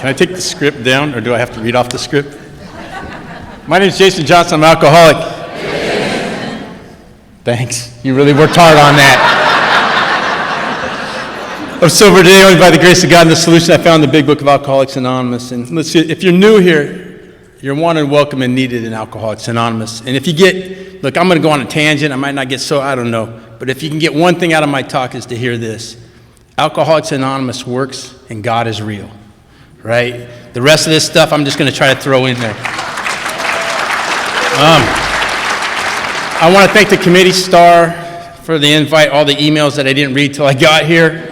Can I take the script down, or do I have to read off the script? My name is Jason Johnson. I'm an alcoholic. Thanks. You really worked hard on that. I'm sober today only by the grace of God and the solution I found in the Big Book of Alcoholics Anonymous. And let's see, if you're new here, you're wanted, welcome, and needed in Alcoholics Anonymous. And if you get, look, I'm going to go on a tangent. I might not get so, I don't know. But if you can get one thing out of my talk is to hear this. Alcoholics Anonymous works and God is real, right? The rest of this stuff I'm just going to try to throw in there. I want to thank the committee, Star, for the invite, all the emails that I didn't read till I got here.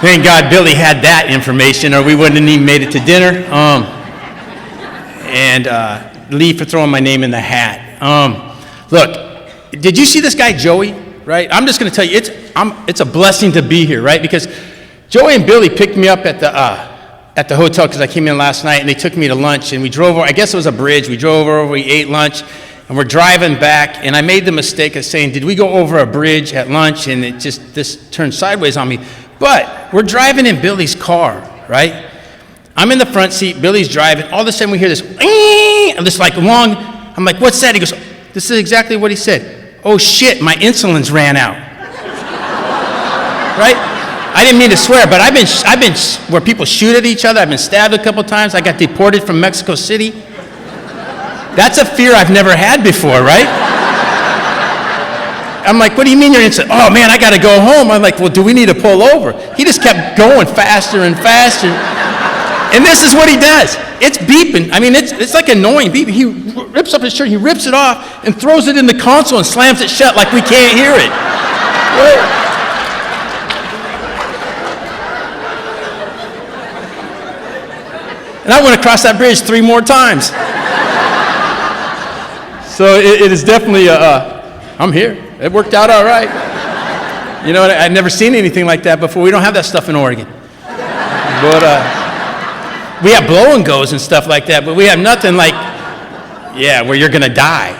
Thank God Billy had that information or we wouldn't have even made it to dinner. And Lee for throwing my name in the hat. Look, did you see this guy Joey, right? I'm just going to tell you, it's a blessing to be here, right? Because Joey and Billy picked me up at the hotel because I came in last night and they took me to lunch and we drove over, I guess it was a bridge, we drove over, we ate lunch and we're driving back and I made the mistake of saying, did we go over a bridge at lunch? And this turned sideways on me. But we're driving in Billy's car, right? I'm in the front seat, Billy's driving, all of a sudden we hear this, and this like long, I'm like, what's that? He goes, this is exactly what he said. Oh shit, my insulin's ran out. Right? I didn't mean to swear, but I've been where people shoot at each other. I've been stabbed a couple times. I got deported from Mexico City. That's a fear I've never had before, right? I'm like, what do you mean you're insulin? Oh man, I got to go home. I'm like, well, do we need to pull over? He just kept going faster and faster. And this is what he does. It's beeping. I mean, it's like annoying beeping. He rips up his shirt, he rips it off and throws it in the console and slams it shut like we can't hear it. What? And I went across that bridge 3 more times. So it is definitely, I'm here. It worked out all right. You know, I'd never seen anything like that before. We don't have that stuff in Oregon. But we have blow and goes and stuff like that, but we have nothing like, where you're going to die.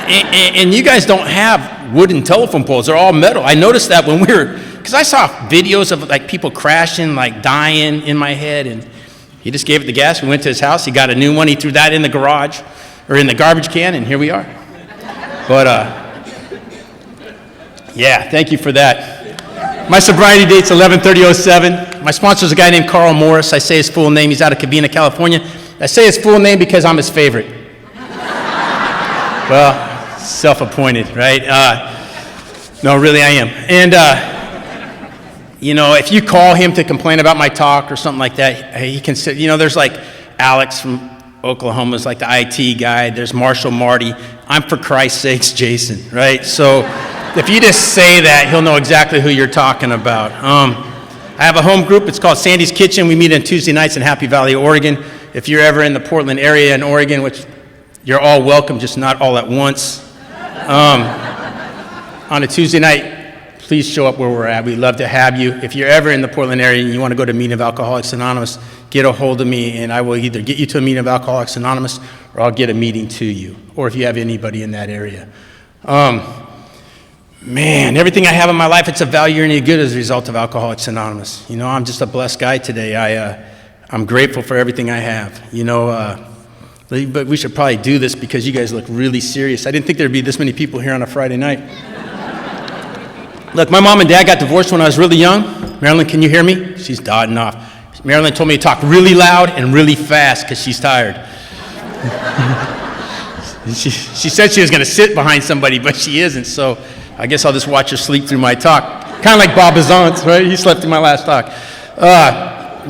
And you guys don't have wooden telephone poles. They're all metal. I noticed that when because I saw videos of like people crashing, like dying in my head, and he just gave it the gas. We went to his house. He got a new one. He threw that in the garage or in the garbage can, and here we are. But, thank you for that. My sobriety date's 11/30/07. My sponsor's a guy named Carl Morris. I say his full name. He's out of Covina, California. I say his full name because I'm his favorite. Well, self-appointed, right? No, really I am. And, if you call him to complain about my talk or something like that, he can sit, there's like Alex from Oklahoma's like the IT guy. There's Marshall Marty. I'm for Christ's sakes, Jason, right? So if you just say that, he'll know exactly who you're talking about. I have a home group. It's called Sandy's Kitchen. We meet on Tuesday nights in Happy Valley, Oregon. If you're ever in the Portland area in Oregon, which you're all welcome, just not all at once. On a Tuesday night, please show up where we're at. We'd love to have you. If you're ever in the Portland area and you want to go to a meeting of Alcoholics Anonymous, get a hold of me and I will either get you to a meeting of Alcoholics Anonymous or I'll get a meeting to you, or if you have anybody in that area. Man, everything I have in my life, it's of value or any good as a result of Alcoholics Anonymous. I'm just a blessed guy today. I'm grateful for everything I have. But we should probably do this because you guys look really serious. I didn't think there'd be this many people here on a Friday night. Look, my mom and dad got divorced when I was really young. Marilyn, can you hear me? She's nodding off. Marilyn told me to talk really loud and really fast because she's tired. She said she was going to sit behind somebody, but she isn't, so I guess I'll just watch her sleep through my talk. Kind of like Bob Bazance, right? He slept through my last talk. My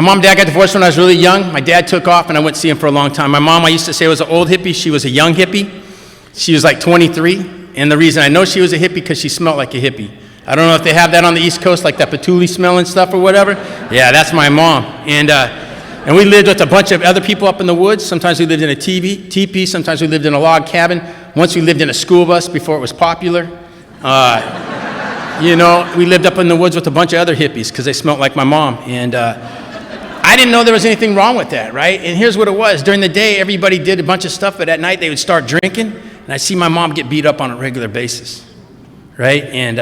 mom and dad got divorced when I was really young. My dad took off and I went to see him for a long time. My mom, I used to say, was an old hippie. She was a young hippie. She was like 23. And the reason I know she was a hippie because she smelled like a hippie. I don't know if they have that on the East Coast, like that patchouli smell and stuff or whatever. Yeah, that's my mom. And we lived with a bunch of other people up in the woods. Sometimes we lived in a teepee. Sometimes we lived in a log cabin. Once we lived in a school bus before it was popular. We lived up in the woods with a bunch of other hippies because they smelled like my mom. And I didn't know there was anything wrong with that, right? And here's what it was. During the day, everybody did a bunch of stuff, but at night they would start drinking. And I see my mom get beat up on a regular basis, right? And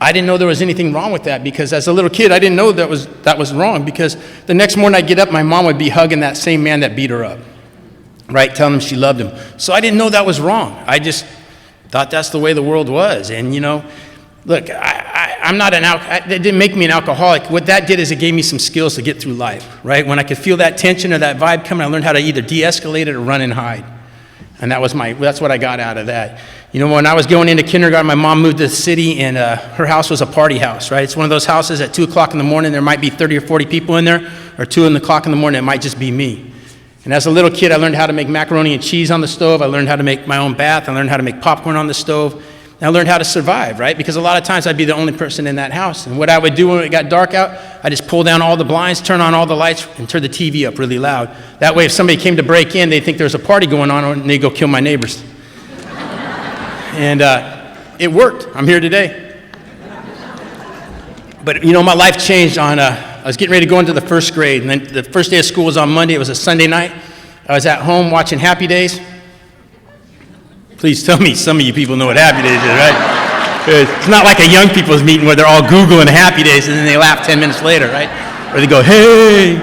I didn't know there was anything wrong with that, because as a little kid, I didn't know that was wrong, because the next morning I'd get up, my mom would be hugging that same man that beat her up, right, telling him she loved him. So I didn't know that was wrong. I just thought that's the way the world was. And, look, I'm not it didn't make me an alcoholic. What that did is it gave me some skills to get through life, right? When I could feel that tension or that vibe coming, I learned how to either de-escalate it or run and hide. And that's what I got out of that. When I was going into kindergarten, my mom moved to the city, and her house was a party house, right? It's one of those houses at 2 o'clock in the morning, there might be 30 or 40 people in there, or 2 o'clock in the morning, it might just be me. And as a little kid, I learned how to make macaroni and cheese on the stove. I learned how to make my own bath. I learned how to make popcorn on the stove. And I learned how to survive, right? Because a lot of times I'd be the only person in that house. And what I would do when it got dark out, I just pull down all the blinds, turn on all the lights, and turn the TV up really loud. That way, if somebody came to break in, they'd think there was a party going on, and they'd go kill my neighbors. And it worked. I'm here today. But, my life changed I was getting ready to go into the first grade, and then the first day of school was on Monday. It was a Sunday night. I was at home watching Happy Days. Please tell me some of you people know what Happy Days is, right? It's not like a young people's meeting where they're all Googling Happy Days and then they laugh 10 minutes later, right? Or they go, hey,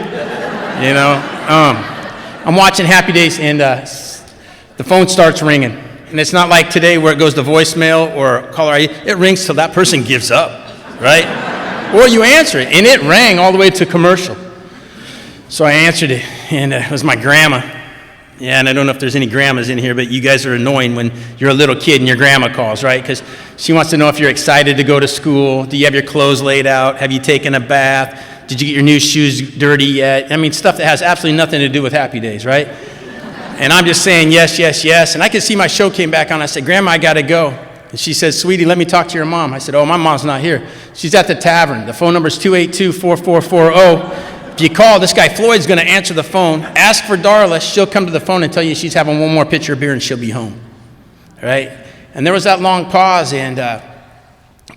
I'm watching Happy Days, and the phone starts ringing. And it's not like today where it goes to voicemail or caller ID. It rings till that person gives up, right? Or you answer it, and it rang all the way to commercial. So I answered it, and it was my grandma. Yeah, and I don't know if there's any grandmas in here, but you guys are annoying when you're a little kid and your grandma calls, right? Because she wants to know if you're excited to go to school. Do you have your clothes laid out? Have you taken a bath? Did you get your new shoes dirty yet? I mean, stuff that has absolutely nothing to do with Happy Days, right? And I'm just saying yes, yes, yes. And I could see my show came back on. I said, Grandma, I got to go. And she said, sweetie, let me talk to your mom. I said, oh, my mom's not here. She's at the tavern. The phone number is 282-4440. If you call, this guy Floyd's going to answer the phone. Ask for Darla. She'll come to the phone and tell you she's having one more pitcher of beer and she'll be home. Right? And there was that long pause, and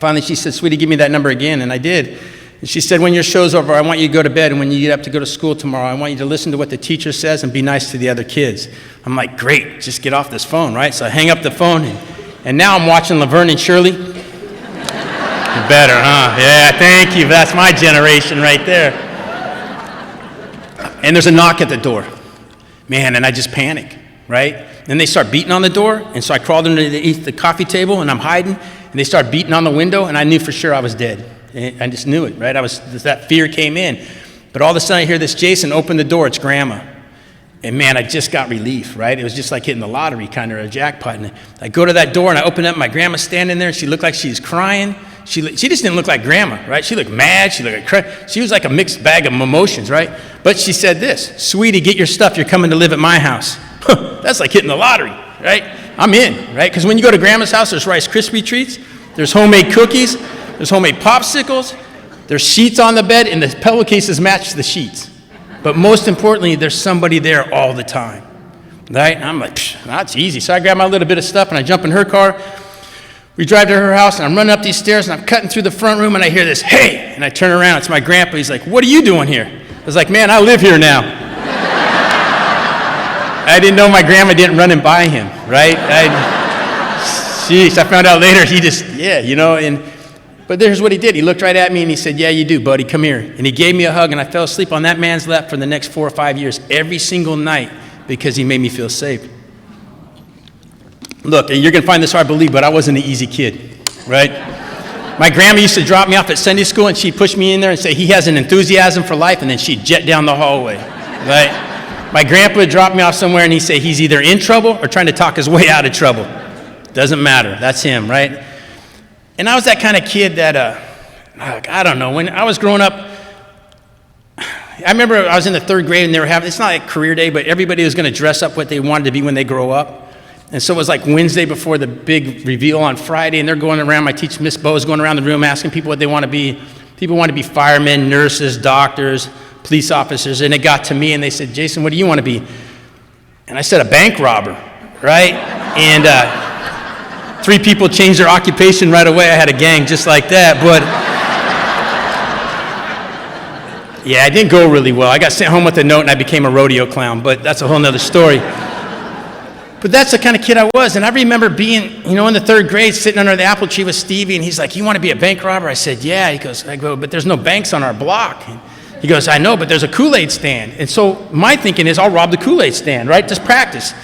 finally she said, sweetie, give me that number again. And I did. And she said, when your show's over, I want you to go to bed, and when you get up to go to school tomorrow, I want you to listen to what the teacher says and be nice to the other kids. I'm like, great, just get off this phone, right? So I hang up the phone, and now I'm watching Laverne and Shirley. Better, huh? Yeah, thank you. That's my generation right there. And there's a knock at the door. Man, and I just panic, right? Then they start beating on the door, and so I crawled underneath the coffee table, and I'm hiding, and they start beating on the window, and I knew for sure I was dead. And I just knew it, right? That fear came in. But all of a sudden I hear this, Jason, open the door, it's Grandma. And man, I just got relief, right? It was just like hitting the lottery, kind of a jackpot. And I go to that door, and I open up, my grandma's standing there, and she looked like she was crying. She just didn't look like Grandma, right? She looked mad, she looked like she was like a mixed bag of emotions, right? But she said this, sweetie, get your stuff, you're coming to live at my house. That's like hitting the lottery, right? I'm in, right? Because when you go to Grandma's house, there's Rice Krispie treats, there's homemade cookies, there's homemade popsicles, there's sheets on the bed, and the pillowcases match the sheets. But most importantly, there's somebody there all the time, right? And I'm like, that's easy. So I grab my little bit of stuff, and I jump in her car. We drive to her house, and I'm running up these stairs, and I'm cutting through the front room, and I hear this, hey! And I turn around, it's my grandpa. He's like, what are you doing here? I was like, man, I live here now. I didn't know my grandma didn't run and buy him, right? I found out later, he just, but there's what he did. He looked right at me, and he said, yeah, you do, buddy, come here. And he gave me a hug, and I fell asleep on that man's lap for the next 4 or 5 years, every single night, because he made me feel safe. Look, and you're going to find this hard to believe, but I wasn't an easy kid, right? My grandma used to drop me off at Sunday school, and she'd push me in there and say, he has an enthusiasm for life, and then she'd jet down the hallway, right? My grandpa would drop me off somewhere, and he'd say, he's either in trouble or trying to talk his way out of trouble. Doesn't matter. That's him, right? And I was that kind of kid that, I don't know, when I was growing up, I remember I was in the 3rd grade, and they were having, it's not like career day, but everybody was going to dress up what they wanted to be when they grow up. And so it was like Wednesday before the big reveal on Friday, and they're going around, my teacher, Miss Bo, is going around the room asking people what they want to be. People want to be firemen, nurses, doctors, police officers, and it got to me, and they said, Jason, what do you want to be? And I said, a bank robber, right? And 3 people changed their occupation right away. I had a gang just like that, but yeah, it didn't go really well. I got sent home with a note, and I became a rodeo clown, but that's a whole nother story. But that's the kind of kid I was. And I remember being, in the third grade, sitting under the apple tree with Stevie, and he's like, you want to be a bank robber? I said, yeah. I go, but there's no banks on our block. And he goes, I know, but there's a Kool-Aid stand. And so my thinking is, I'll rob the Kool-Aid stand, right? Just practice.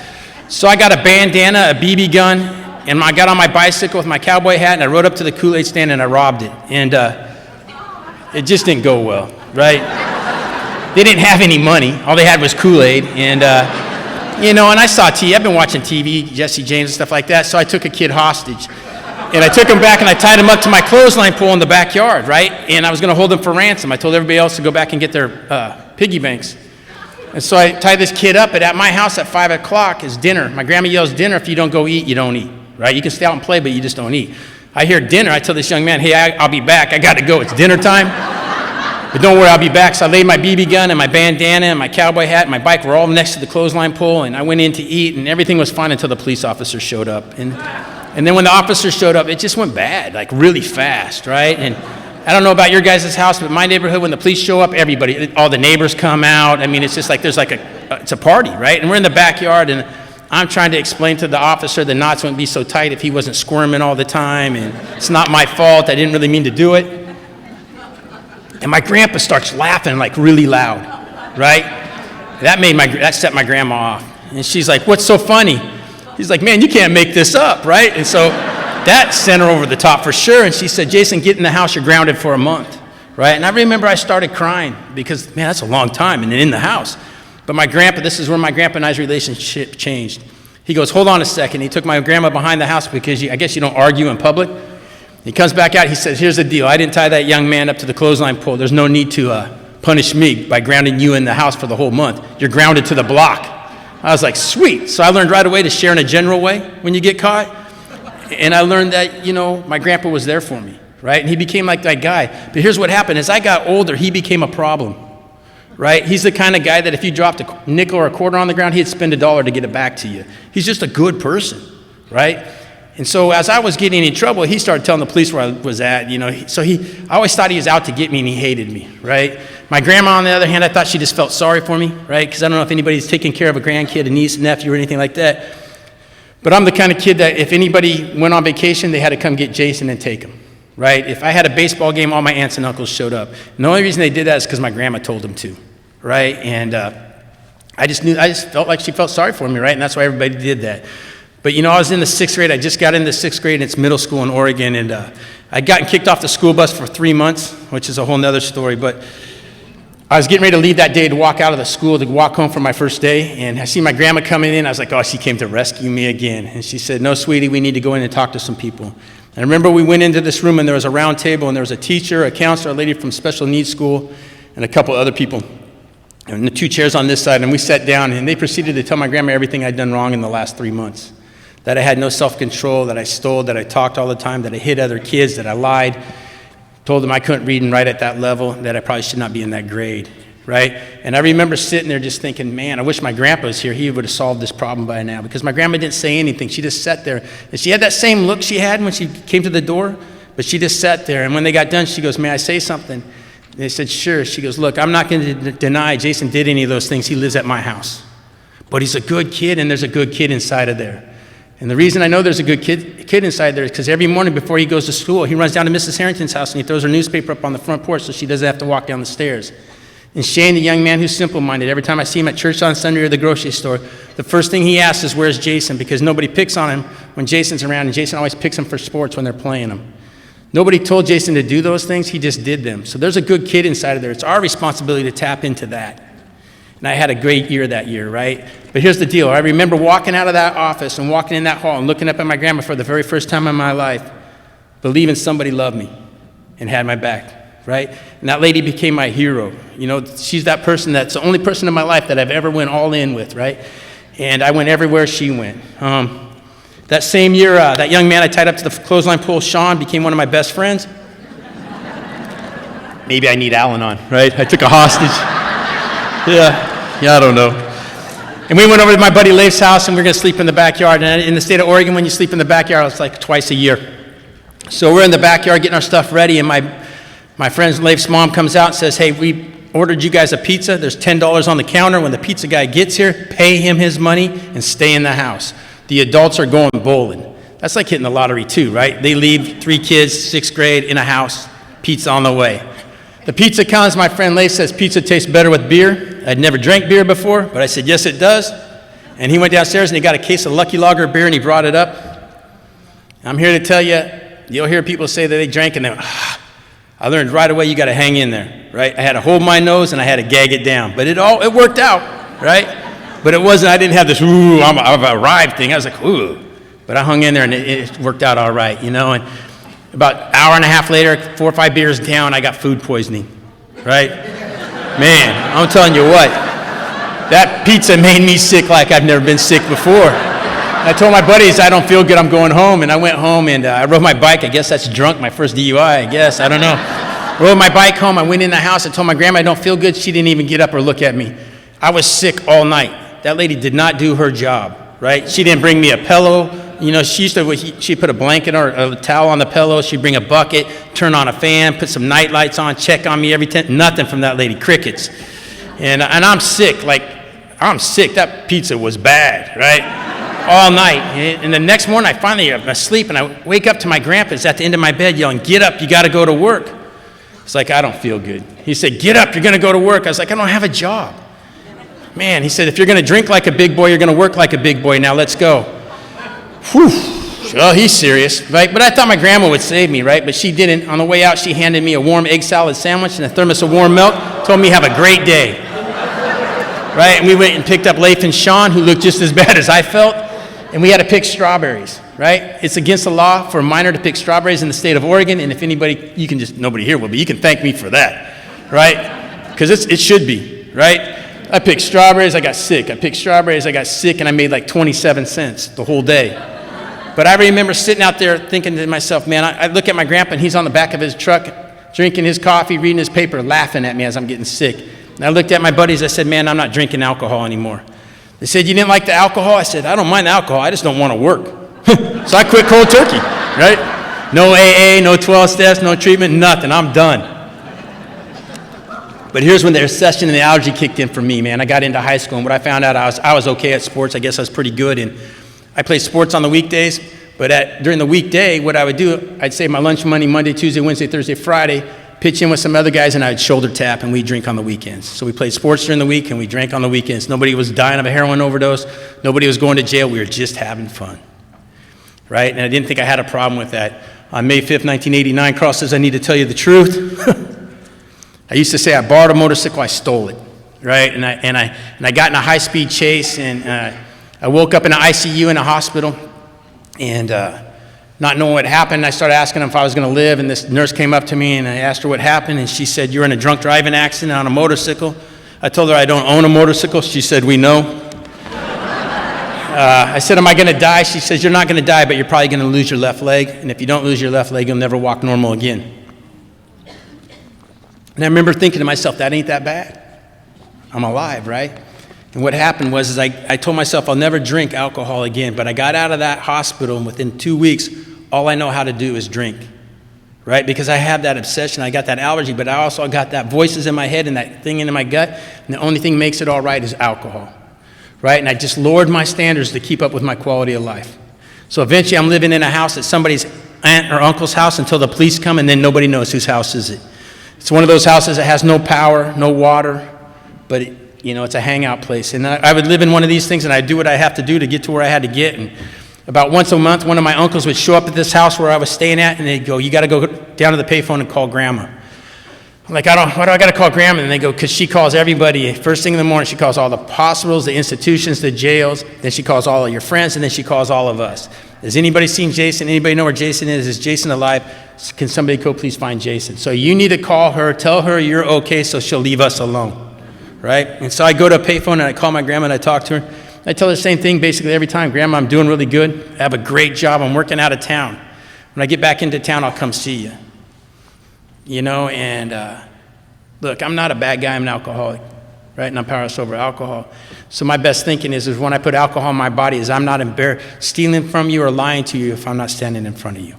So I got a bandana, a BB gun, and I got on my bicycle with my cowboy hat, and I rode up to the Kool-Aid stand, and I robbed it. And it just didn't go well, right? They didn't have any money. All they had was Kool-Aid. And, and I saw TV. I've been watching TV, Jesse James and stuff like that, so I took a kid hostage. And I took him back, and I tied him up to my clothesline pole in the backyard, right? And I was going to hold him for ransom. I told everybody else to go back and get their piggy banks. And so I tied this kid up, and at my house at 5 o'clock is dinner. My grandma yells, dinner, if you don't go eat, you don't eat, right? You can stay out and play, but you just don't eat. I hear dinner. I tell this young man, hey, I'll be back. I got to go. It's dinner time. But don't worry, I'll be back. So I laid my BB gun and my bandana and my cowboy hat and my bike were all next to the clothesline pole, and I went in to eat, and everything was fine until the police officer showed up. And then when the officer showed up, it just went bad, like really fast, right? And I don't know about your guys' house, but my neighborhood, when the police show up, everybody, all the neighbors come out. I mean, it's just like there's like it's a party, right? And we're in the backyard, and I'm trying to explain to the officer the knots wouldn't be so tight if he wasn't squirming all the time, and it's not my fault. I didn't really mean to do it. And my grandpa starts laughing like really loud, right? That set my grandma off. And she's like, what's so funny? He's like, man, you can't make this up, right? And so that sent her over the top for sure. And she said, Jason, get in the house. You're grounded for a month, right? And I remember I started crying because, man, that's a long time and then in the house. But my grandpa, this is where my grandpa and I's relationship changed. He goes, hold on a second. He took my grandma behind the house because I guess you don't argue in public. He comes back out, he says, here's the deal. I didn't tie that young man up to the clothesline pole. There's no need to punish me by grounding you in the house for the whole month. You're grounded to the block. I was like, sweet. So I learned right away to share in a general way when you get caught. And I learned that, my grandpa was there for me, right? And he became like that guy. But here's what happened. As I got older, he became a problem, right? He's the kind of guy that if you dropped a nickel or a quarter on the ground, he'd spend $1 to get it back to you. He's just a good person, right? And so as I was getting in trouble, he started telling the police where I was at, I always thought he was out to get me and he hated me, right? My grandma, on the other hand, I thought she just felt sorry for me, right? Because I don't know if anybody's taking care of a grandkid, a niece, a nephew, or anything like that. But I'm the kind of kid that if anybody went on vacation, they had to come get Jason and take him, right? If I had a baseball game, all my aunts and uncles showed up. And the only reason they did that is because my grandma told them to, right? And I just felt like she felt sorry for me, right? And that's why everybody did that. But I was in the 6th grade. I just got into 6th grade, and it's middle school in Oregon. And I'd gotten kicked off the school bus for 3 months, which is a whole nother story. But I was getting ready to leave that day to walk out of the school to walk home for my first day. And I see my grandma coming in. I was like, oh, she came to rescue me again. And she said, no, sweetie, we need to go in and talk to some people. And I remember we went into this room, and there was a round table, and there was a teacher, a counselor, a lady from special needs school, and a couple other people. And the 2 chairs on this side. And we sat down, and they proceeded to tell my grandma everything I'd done wrong in the last 3 months. That I had no self-control, that I stole, that I talked all the time, that I hit other kids, that I lied, told them I couldn't read and write at that level, that I probably should not be in that grade, right? And I remember sitting there just thinking, man, I wish my grandpa was here. He would have solved this problem by now, because my grandma didn't say anything. She just sat there, and she had that same look she had when she came to the door, but she just sat there. And when they got done, she goes, may I say something? And they said, sure. She goes, look, I'm not going to deny Jason did any of those things. He lives at my house. But he's a good kid, and there's a good kid inside of there. And the reason I know there's a good kid inside there is because every morning before he goes to school, he runs down to Mrs. Harrington's house and he throws her newspaper up on the front porch so she doesn't have to walk down the stairs. And Shane, the young man who's simple-minded, every time I see him at church on Sunday or the grocery store, the first thing he asks is, where's Jason? Because nobody picks on him when Jason's around, and Jason always picks him for sports when they're playing him. Nobody told Jason to do those things, he just did them. So there's a good kid inside of there. It's our responsibility to tap into that. And I had a great year that year, right? But here's the deal. I remember walking out of that office and walking in that hall and looking up at my grandma for the very first time in my life, believing somebody loved me and had my back, right? And that lady became my hero. She's that person that's the only person in my life that I've ever went all in with, right? And I went everywhere she went. That same year, that young man I tied up to the clothesline pole, Sean, became one of my best friends. Maybe I need Al-Anon, right? I took a hostage. Yeah, I don't know. And we went over to my buddy Leif's house, and we were going to sleep in the backyard. And in the state of Oregon, when you sleep in the backyard, it's like twice a year. So we're in the backyard getting our stuff ready, and my friend Leif's mom comes out and says, hey, ordered you guys a pizza. There's $10 on the counter. When the pizza guy gets here, pay him his money and stay in the house. The adults are going bowling. That's like hitting the lottery too, right? They leave, 3 kids, 6th grade, in a house, pizza on the way. The pizza comes, my friend Leif says pizza tastes better with beer. I'd never drank beer before, but I said, yes, it does. And he went downstairs and he got a case of Lucky Lager beer and he brought it up. I'm here to tell you, you'll hear people say that they drank and I learned right away you got to hang in there, right? I had to hold my nose and I had to gag it down, but it worked out, right? But it wasn't, I didn't have this, ooh, I've arrived thing. I was like, ooh. But I hung in there and it worked out all right, you know? And about an hour and a half later, 4 or 5 beers down, I got food poisoning, right? Man, I'm telling you what, that pizza made me sick like I've never been sick before. I told my buddies, I don't feel good, I'm going home. And I went home and I rode my bike. I guess that's drunk, my first DUI, I guess, I don't know. Rode my bike home, I went in the house, I told my grandma I don't feel good. She didn't even get up or look at me. I was sick all night. That lady did not do her job, right? She didn't bring me a pillow. You know, she'd put a blanket or a towel on the pillow. She'd bring a bucket, turn on a fan, put some night lights on, check on me every 10. Nothing from that lady, crickets. And I'm sick, I'm sick. That pizza was bad, right? All night. And the next morning, I'm asleep, and I wake up to my grandpa's at the end of my bed yelling, get up, you got to go to work. It's like, I don't feel good. He said, get up, you're going to go to work. I was like, I don't have a job. Man, he said, if you're going to drink like a big boy, you're going to work like a big boy. Now let's go. Whew. Well, he's serious, right? But I thought my grandma would save me, right? But she didn't. On the way out, she handed me a warm egg salad sandwich and a thermos of warm milk, told me have a great day, right? And we went and picked up Leif and Sean, who looked just as bad as I felt, and we had to pick strawberries, right? It's against the law for a minor to pick strawberries in the state of Oregon, and if anybody, nobody here will, but you can thank me for that, right? Because it should be, right? I picked strawberries, I got sick. I picked strawberries, I got sick, and I made like 27 cents the whole day. But I remember sitting out there thinking to myself, man, I look at my grandpa, and he's on the back of his truck, drinking his coffee, reading his paper, laughing at me as I'm getting sick. And I looked at my buddies, I said, man, I'm not drinking alcohol anymore. They said, you didn't like the alcohol? I said, I don't mind the alcohol, I just don't want to work. So I quit cold turkey, right? No AA, no 12 steps, no treatment, nothing, I'm done. But here's when the recession and the allergy kicked in for me, man. I got into high school, and what I found out, I was okay at sports. I guess I was pretty good, and I played sports on the weekdays, but during the weekday, what I would do, I'd save my lunch money Monday, Tuesday, Wednesday, Thursday, Friday, pitch in with some other guys, and I'd shoulder tap, and we'd drink on the weekends. So we played sports during the week, and we drank on the weekends. Nobody was dying of a heroin overdose. Nobody was going to jail. We were just having fun, right? And I didn't think I had a problem with that. On May 5th, 1989, Carl says, I need to tell you the truth. I used to say I borrowed a motorcycle, I stole it, right? And I got in a high-speed chase, and I woke up in an ICU in a hospital, and not knowing what happened, I started asking him if I was going to live, and this nurse came up to me, and I asked her what happened, and she said, you're in a drunk driving accident on a motorcycle. I told her I don't own a motorcycle. She said, we know. I said, am I going to die? She says, you're not going to die, but you're probably going to lose your left leg, and if you don't lose your left leg, you'll never walk normal again. And I remember thinking to myself, that ain't that bad. I'm alive, right? And what happened was I told myself I'll never drink alcohol again, but I got out of that hospital, and within 2 weeks, all I know how to do is drink, right? Because I have that obsession, I got that allergy, but I also got that voices in my head and that thing in my gut, and the only thing makes it all right is alcohol, right? And I just lowered my standards to keep up with my quality of life. So eventually I'm living in a house at somebody's aunt or uncle's house until the police come, and then nobody knows whose house is it. It's one of those houses that has no power, no water, but it's a hangout place. And I would live in one of these things, and I'd do what I have to do to get to where I had to get. And about once a month, one of my uncles would show up at this house where I was staying at, and they'd go, you got to go down to the payphone and call Grandma. I'm like, why do I got to call Grandma? And they go, because she calls everybody. First thing in the morning, she calls all the hospitals, the institutions, the jails. Then she calls all of your friends, and then she calls all of us. Has anybody seen Jason? Anybody know where Jason is? Is Jason alive? Can somebody go please find Jason? So you need to call her, tell her you're okay, so she'll leave us alone, right? And so I go to a payphone, and I call my grandma, and I talk to her. I tell her the same thing basically every time. Grandma, I'm doing really good. I have a great job. I'm working out of town. When I get back into town, I'll come see you. And look, I'm not a bad guy. I'm an alcoholic, right? And I'm powerless over alcohol. So my best thinking is when I put alcohol in my body is I'm not stealing from you or lying to you if I'm not standing in front of you,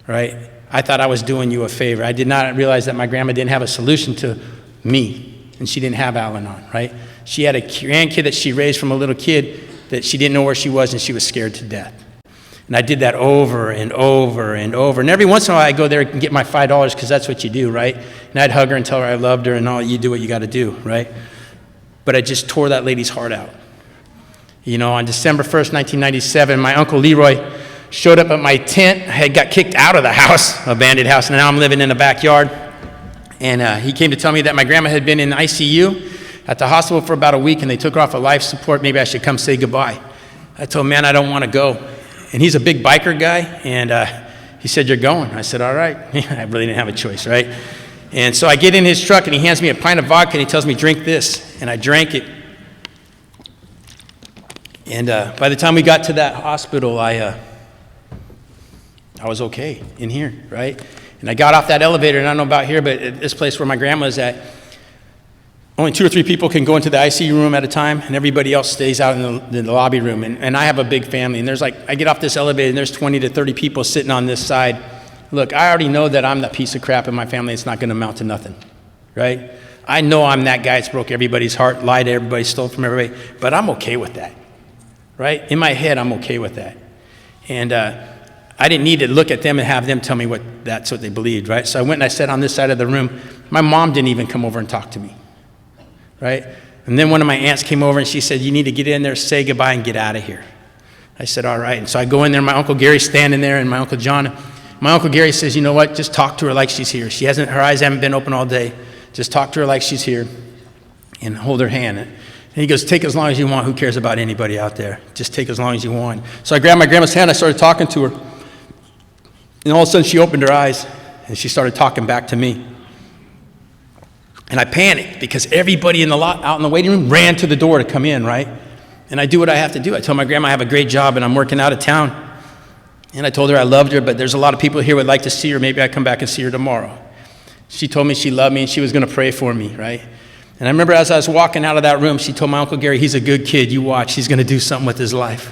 right? I thought I was doing you a favor. I did not realize that my grandma didn't have a solution to me, and she didn't have Al-Anon, right? She had a grandkid that she raised from a little kid that she didn't know where she was, and she was scared to death. And I did that over and over and over. And every once in a while, I go there and get my $5 because that's what you do, right? And I'd hug her and tell her I loved her and all, you do what you got to do, right? But I just tore that lady's heart out. You know, on December 1st, 1997, my Uncle Leroy showed up at my tent. I had got kicked out of the house, abandoned house, and now I'm living in the backyard. And he came to tell me that my grandma had been in ICU at the hospital for about a week, and they took her off of life support. Maybe I should come say goodbye. I told him, man, I don't want to go. And he's a big biker guy, and he said, you're going. I said, all right. I really didn't have a choice, right? And so I get in his truck, and he hands me a pint of vodka, and he tells me, drink this. And I drank it. And by the time we got to that hospital, I was okay in here, right? And I got off that elevator, and I don't know about here, but at this place where my grandma is at, only 2 or 3 people can go into the ICU room at a time, and everybody else stays out in the lobby room. And I have a big family, and there's I get off this elevator, and there's 20 to 30 people sitting on this side. Look, I already know that I'm the piece of crap in my family. It's not going to amount to nothing, right? I know I'm that guy that's broke everybody's heart, lied to everybody, stole from everybody, but I'm okay with that, right? In my head, I'm okay with that. And I didn't need to look at them and have them tell me that's what they believed, right? So I went and I sat on this side of the room. My mom didn't even come over and talk to me. Right? And then one of my aunts came over and she said, you need to get in there, say goodbye, and get out of here. I said, all right. And so I go in there, my Uncle Gary's standing there, and my Uncle John. My Uncle Gary says, you know what, just talk to her like she's here. Her eyes haven't been open all day. Just talk to her like she's here and hold her hand. And he goes, take as long as you want. Who cares about anybody out there? Just take as long as you want. So I grabbed my grandma's hand, I started talking to her. And all of a sudden she opened her eyes and she started talking back to me. And I panicked because everybody out in the waiting room ran to the door to come in, right? And I do what I have to do. I told my grandma I have a great job and I'm working out of town. And I told her I loved her, but there's a lot of people here who would like to see her. Maybe I come back and see her tomorrow. She told me she loved me and she was going to pray for me, right? And I remember as I was walking out of that room, she told my Uncle Gary, he's a good kid. You watch. He's going to do something with his life.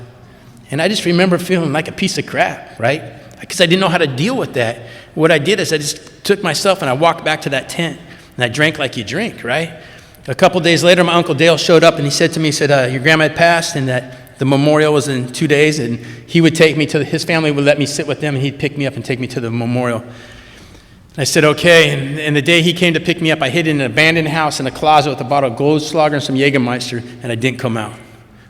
And I just remember feeling like a piece of crap, right? Because I didn't know how to deal with that. What I did is I just took myself and I walked back to that tent. And I drank like you drink, right? A couple days later, my Uncle Dale showed up and he said to me, he said, your grandma had passed and that the memorial was in 2 days and he would take me his family would let me sit with them and he'd pick me up and take me to the memorial. I said, okay. And the day he came to pick me up, I hid in an abandoned house in a closet with a bottle of Goldschlager and some Jägermeister, and I didn't come out,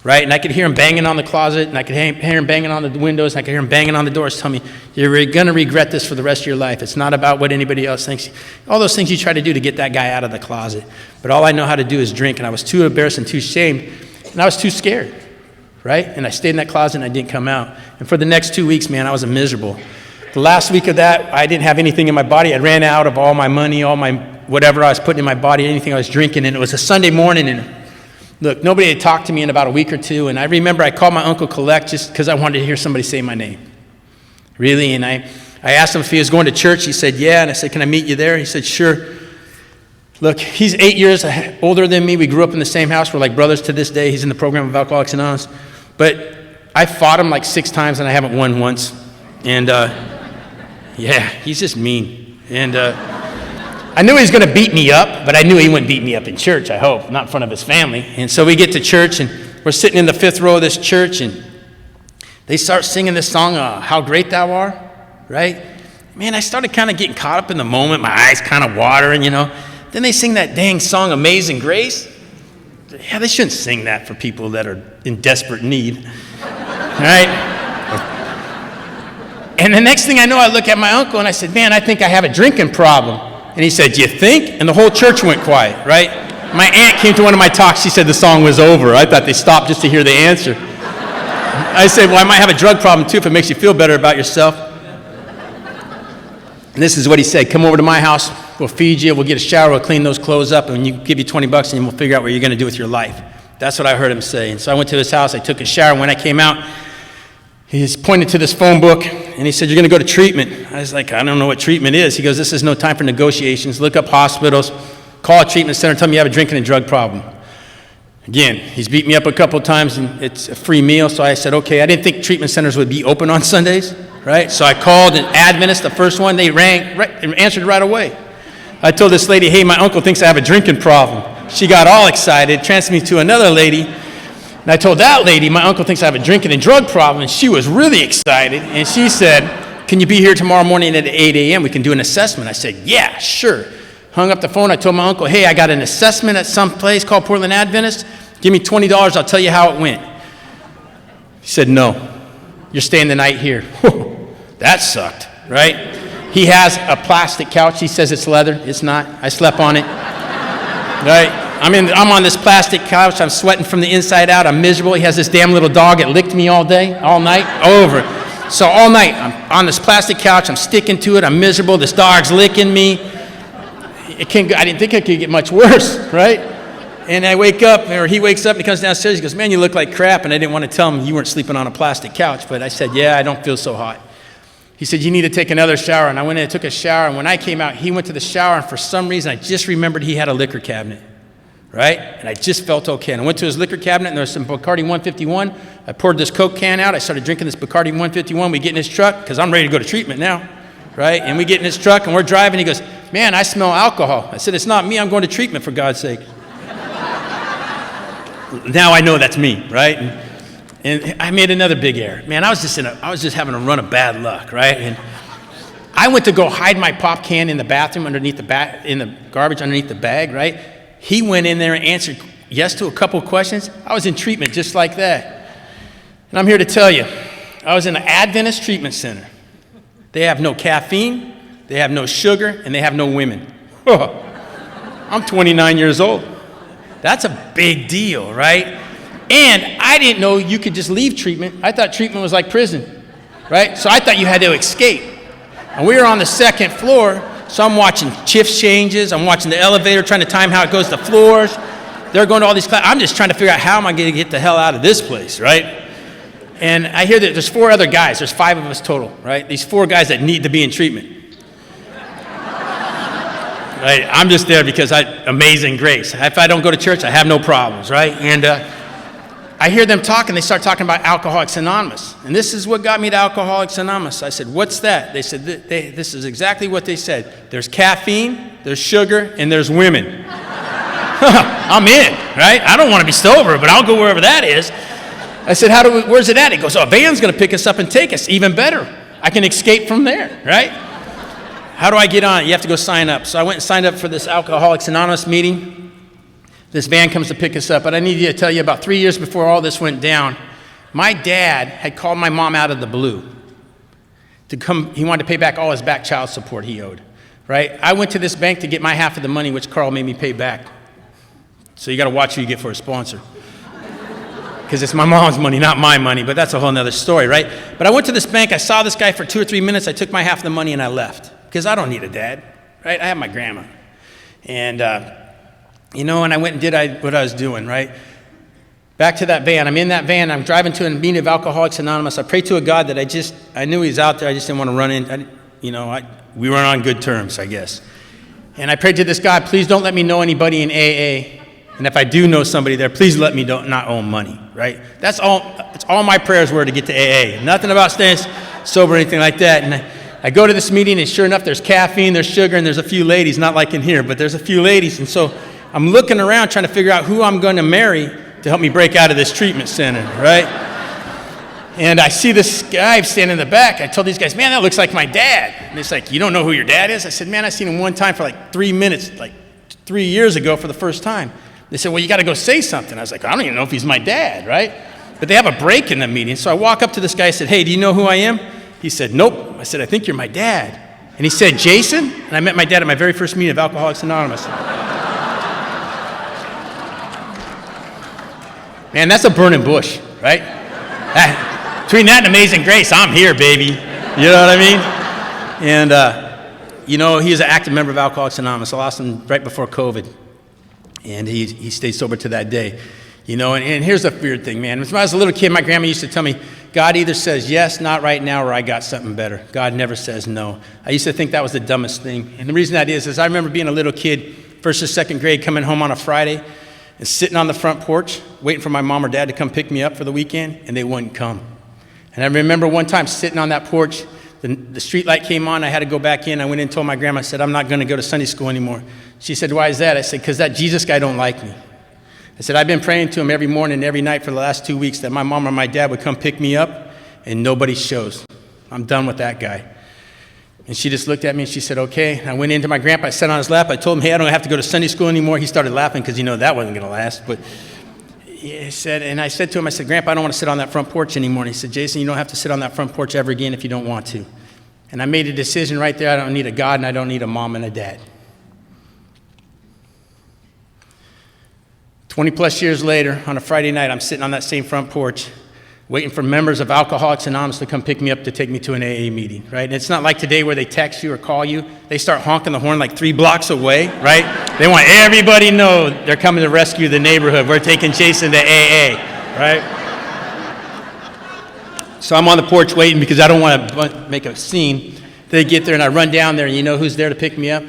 right? And I could hear him banging on the closet, and I could hear him banging on the windows, and I could hear him banging on the doors, telling me, you're going to regret this for the rest of your life. It's not about what anybody else thinks. All those things you try to do to get that guy out of the closet. But all I know how to do is drink, and I was too embarrassed and too ashamed, and I was too scared, right? And I stayed in that closet, and I didn't come out. And for the next 2 weeks, man, I was miserable. The last week of that, I didn't have anything in my body. I ran out of all my money, all my whatever I was putting in my body, anything I was drinking, and it was a Sunday morning, and look, nobody had talked to me in about a week or two, and I remember I called my Uncle Collect just because I wanted to hear somebody say my name. Really, and I asked him if he was going to church. He said, yeah, and I said, can I meet you there? He said, sure. Look, he's 8 years older than me. We grew up in the same house. We're like brothers to this day. He's in the program of Alcoholics Anonymous. But I fought him like 6 times, and I haven't won once. And yeah, he's just mean. And I knew he was going to beat me up, but I knew he wouldn't beat me up in church, I hope, not in front of his family. And so we get to church, and we're sitting in the 5th row of this church, and they start singing this song, How Great Thou Art, right? Man, I started kind of getting caught up in the moment, my eyes kind of watering, you know. Then they sing that dang song, Amazing Grace. Yeah, they shouldn't sing that for people that are in desperate need, right? And the next thing I know, I look at my uncle and I said, man, I think I have a drinking problem. And he said, you think? And the whole church went quiet, right? My aunt came to one of my talks. She said the song was over. I thought they stopped just to hear the answer. I said, well, I might have a drug problem too if it makes you feel better about yourself. And this is what he said, come over to my house. We'll feed you. We'll get a shower. We'll clean those clothes up. And give you $20 and we'll figure out what you're going to do with your life. That's what I heard him say. And so I went to his house. I took a shower. When I came out, he pointed to this phone book, and he said, you're going to go to treatment. I was like, I don't know what treatment is. He goes, this is no time for negotiations. Look up hospitals, call a treatment center, tell them you have a drinking and drug problem. Again, he's beat me up a couple of times, and it's a free meal. So I said, okay, I didn't think treatment centers would be open on Sundays, right? So I called an Adventist, the first one. They rang, answered right away. I told this lady, hey, my uncle thinks I have a drinking problem. She got all excited, transferred me to another lady. And I told that lady, my uncle thinks I have a drinking and drug problem. And she was really excited. And she said, can you be here tomorrow morning at 8 a.m.? We can do an assessment. I said, yeah, sure. Hung up the phone. I told my uncle, hey, I got an assessment at some place called Portland Adventist. Give me $20. I'll tell you how it went. He said, no. You're staying the night here. That sucked, right? He has a plastic couch. He says it's leather. It's not. I slept on it. Right? I'm on this plastic couch. I'm sweating from the inside out. I'm miserable. He has this damn little dog that licked me all day, all night, all over. So all night, I'm on this plastic couch. I'm sticking to it. I'm miserable. This dog's licking me. I didn't think it could get much worse, right? And I wake up, or he wakes up and he comes downstairs. He goes, man, you look like crap. And I didn't want to tell him you weren't sleeping on a plastic couch. But I said, yeah, I don't feel so hot. He said, you need to take another shower. And I went in and took a shower. And when I came out, he went to the shower. And for some reason, I just remembered he had a liquor cabinet, right? And I just felt okay. And I went to his liquor cabinet, and there was some Bacardi 151. I poured this Coke can out. I started drinking this Bacardi 151. We get in his truck, because I'm ready to go to treatment now, right? And we get in his truck, and we're driving. He goes, man, I smell alcohol. I said, it's not me. I'm going to treatment, for God's sake. Now I know that's me, right? And I made another big error. Man, I was just having a run of bad luck, right? And I went to go hide my pop can in the bathroom underneath in the garbage underneath the bag, right? He went in there and answered yes to a couple of questions. I was in treatment just like that. And I'm here to tell you, I was in an Adventist treatment center. They have no caffeine, they have no sugar, and they have no women. I'm 29 years old. That's a big deal, right? And I didn't know you could just leave treatment. I thought treatment was like prison, right? So I thought you had to escape. And we were on the second floor, so I'm watching shift changes. I'm watching the elevator, trying to time how it goes to floors. They're going to all these classes. I'm just trying to figure out how am I going to get the hell out of this place, right? And I hear that there's 4 other guys. There's 5 of us total, right? These 4 guys that need to be in treatment. Right? I'm just there because amazing grace. If I don't go to church, I have no problems, right? And I hear them talking. They start talking about Alcoholics Anonymous. And this is what got me to Alcoholics Anonymous. I said, what's that? They said, this is exactly what they said. There's caffeine, there's sugar, and there's women. I'm in, right? I don't want to be sober, but I'll go wherever that is. I said, where's it at? He goes, a van's going to pick us up and take us. Even better. I can escape from there, right? How do I get on it? You have to go sign up. So I went and signed up for this Alcoholics Anonymous meeting. This van comes to pick us up. But I need to tell you, about 3 years before all this went down, my dad had called my mom out of the blue to come. He wanted to pay back all his back child support he owed, right? I went to this bank to get my half of the money, which Carl made me pay back. So you got to watch who you get for a sponsor. Because it's my mom's money, not my money, but that's a whole nother story, right? But I went to this bank. I saw this guy for 2 or 3 minutes. I took my half of the money and I left. Because I don't need a dad, right? I have my grandma. And, and I went and did what I was doing, right? Back to that van. I'm in that van. I'm driving to a meeting of Alcoholics Anonymous. I prayed to a God that I knew he was out there. I just didn't want to run in. We weren't on good terms, I guess. And I prayed to this God, please don't let me know anybody in AA. And if I do know somebody there, please let me not owe money, right? That's all my prayers were to get to AA. Nothing about staying sober or anything like that. And I go to this meeting, and sure enough, there's caffeine, there's sugar, and there's a few ladies, not like in here, but there's a few ladies. And so I'm looking around trying to figure out who I'm going to marry to help me break out of this treatment center, right? And I see this guy standing in the back. I told these guys, man, that looks like my dad. And it's like, you don't know who your dad is? I said, man, I seen him one time for like 3 minutes, like 3 years ago for the first time. They said, well, you got to go say something. I was like, I don't even know if he's my dad, right? But they have a break in the meeting. So I walk up to this guy. I said, hey, do you know who I am? He said, nope. I said, I think you're my dad. And he said, Jason? And I met my dad at my very first meeting of Alcoholics Anonymous. Man, that's a burning bush, right? Between that and Amazing Grace, I'm here, baby. You know what I mean? And, he was an active member of Alcoholics Anonymous. I lost him right before COVID. And he stayed sober to that day. And here's the weird thing, man. When I was a little kid, my grandma used to tell me, God either says yes, not right now, or I got something better. God never says no. I used to think that was the dumbest thing. And the reason that is I remember being a little kid, first or second grade, coming home on a Friday and sitting on the front porch, waiting for my mom or dad to come pick me up for the weekend, and they wouldn't come. And I remember one time sitting on that porch, The street light came on. I had to go back in. I went in and told my grandma, I said, I'm not going to go to Sunday school anymore. She said, why is that? I said, because that Jesus guy don't like me. I said, I've been praying to him every morning and every night for the last 2 weeks that my mom or my dad would come pick me up, and nobody shows. I'm done with that guy. And she just looked at me and she said, okay. And I went into my grandpa. I sat on his lap. I told him, hey, I don't have to go to Sunday school anymore. He started laughing because that wasn't going to last. But he said, and I said to him, I said, Grandpa, I don't want to sit on that front porch anymore. And he said, Jason, you don't have to sit on that front porch ever again if you don't want to. And I made a decision right there. I don't need a God and I don't need a mom and a dad. 20 plus years later, on a Friday night, I'm sitting on that same front porch waiting for members of Alcoholics Anonymous to come pick me up to take me to an AA meeting, right? And it's not like today where they text you or call you. They start honking the horn like 3 blocks away, right? They want everybody to know they're coming to rescue the neighborhood. We're taking Jason to AA, right? So I'm on the porch waiting because I don't want to make a scene. They get there and I run down there and you know who's there to pick me up?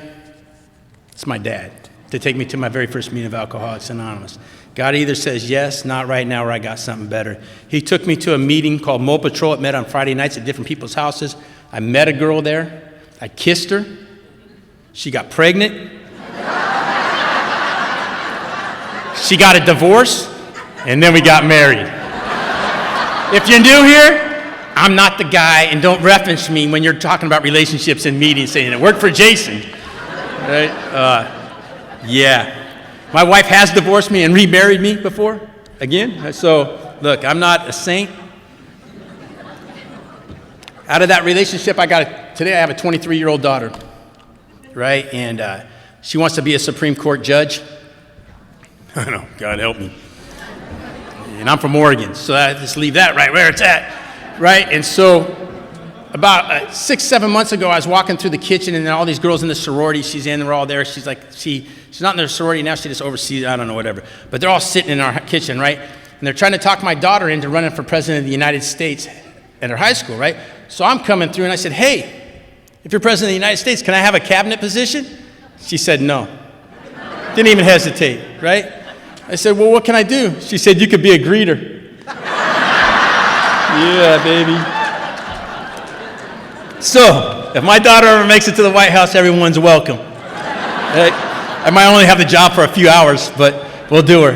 It's my dad, to take me to my very first meeting of Alcoholics Anonymous. God either says yes, not right now, or I got something better. He took me to a meeting called Mole Patrol. It met on Friday nights at different people's houses. I met a girl there. I kissed her. She got pregnant. She got a divorce, and then we got married. If you're new here, I'm not the guy, and don't reference me when you're talking about relationships in meetings saying it worked for Jason. Right? Yeah. My wife has divorced me and remarried me before, again. So, look, I'm not a saint. Out of that relationship, today I have a 23-year-old daughter, right? And she wants to be a Supreme Court judge. I know, God help me. And I'm from Oregon, so I just leave that right where it's at, right? And so about 6, 7 months ago, I was walking through the kitchen, and then all these girls in the sorority she's in, they're all there. She's like, she's not in their sorority now, she just oversees, I don't know, whatever. But they're all sitting in our kitchen, right? And they're trying to talk my daughter into running for president of the United States at her high school, right? So I'm coming through, and I said, hey, if you're president of the United States, can I have a cabinet position? She said no. Didn't even hesitate, right? I said, well, what can I do? She said, you could be a greeter. Yeah, baby. So, if my daughter ever makes it to the White House, everyone's welcome. Right? I might only have the job for a few hours, but we'll do her.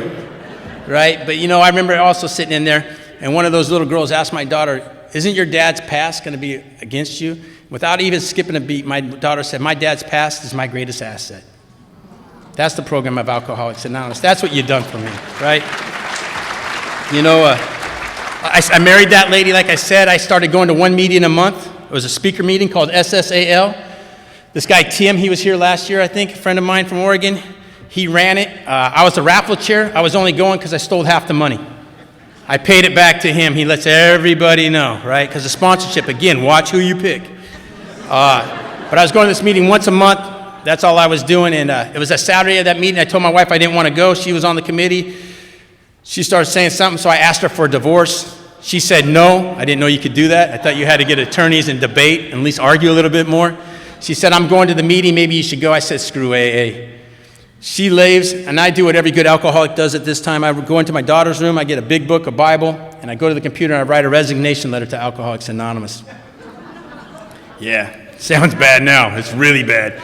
Right? But I remember also sitting in there, and one of those little girls asked my daughter, isn't your dad's past going to be against you? Without even skipping a beat, my daughter said, my dad's past is my greatest asset. That's the program of Alcoholics Anonymous. That's what you've done for me, right? I married that lady, like I said. I started going to one meeting a month. It was a speaker meeting called SSAL. This guy, Tim, he was here last year, I think, a friend of mine from Oregon. He ran it. I was the raffle chair. I was only going because I stole half the money. I paid it back to him. He lets everybody know, right? Because the sponsorship, again, watch who you pick. But I was going to this meeting once a month. That's all I was doing. And it was a Saturday of that meeting. I told my wife I didn't want to go. She was on the committee. She started saying something, so I asked her for a divorce. She said no. I didn't know you could do that. I thought you had to get attorneys and debate and at least argue a little bit more. She said, I'm going to the meeting. Maybe you should go. I said, screw AA. She leaves, and I do what every good alcoholic does at this time. I go into my daughter's room. I get a big book, a Bible, and I go to the computer and I write a resignation letter to Alcoholics Anonymous. Yeah, sounds bad now. It's really bad.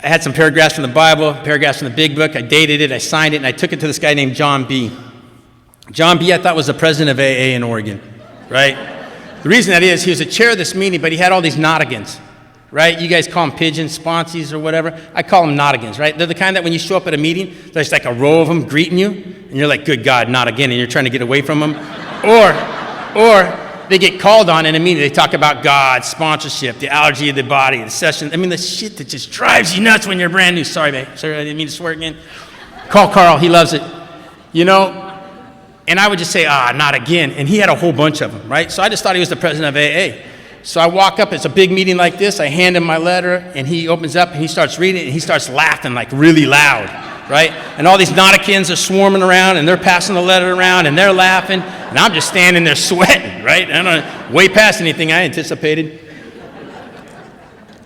I had some paragraphs from the Bible, paragraphs from the big book. I dated it, I signed it, and I took it to this guy named John B. John B., I thought, was the president of AA in Oregon, right? The reason that is, he was the chair of this meeting, but he had all these naughtigans, right? You guys call them pigeons, sponsies, or whatever. I call them naughtigans, right? They're the kind that when you show up at a meeting, there's like a row of them greeting you, and you're like, good God, not again, and you're trying to get away from them. Or they get called on in a meeting. They talk about God, sponsorship, the allergy of the body, the session. I mean, the shit that just drives you nuts when you're brand new. Sorry, babe. Sorry, I didn't mean to swear again. Call Carl. He loves it. And I would just say, not again. And he had a whole bunch of them, right? So I just thought he was the president of AA. So I walk up. It's a big meeting like this. I hand him my letter, and he opens up, and he starts reading it, and he starts laughing like really loud, right? And all these naughticans are swarming around, and they're passing the letter around, and they're laughing, and I'm just standing there sweating, right? I don't know, way past anything I anticipated.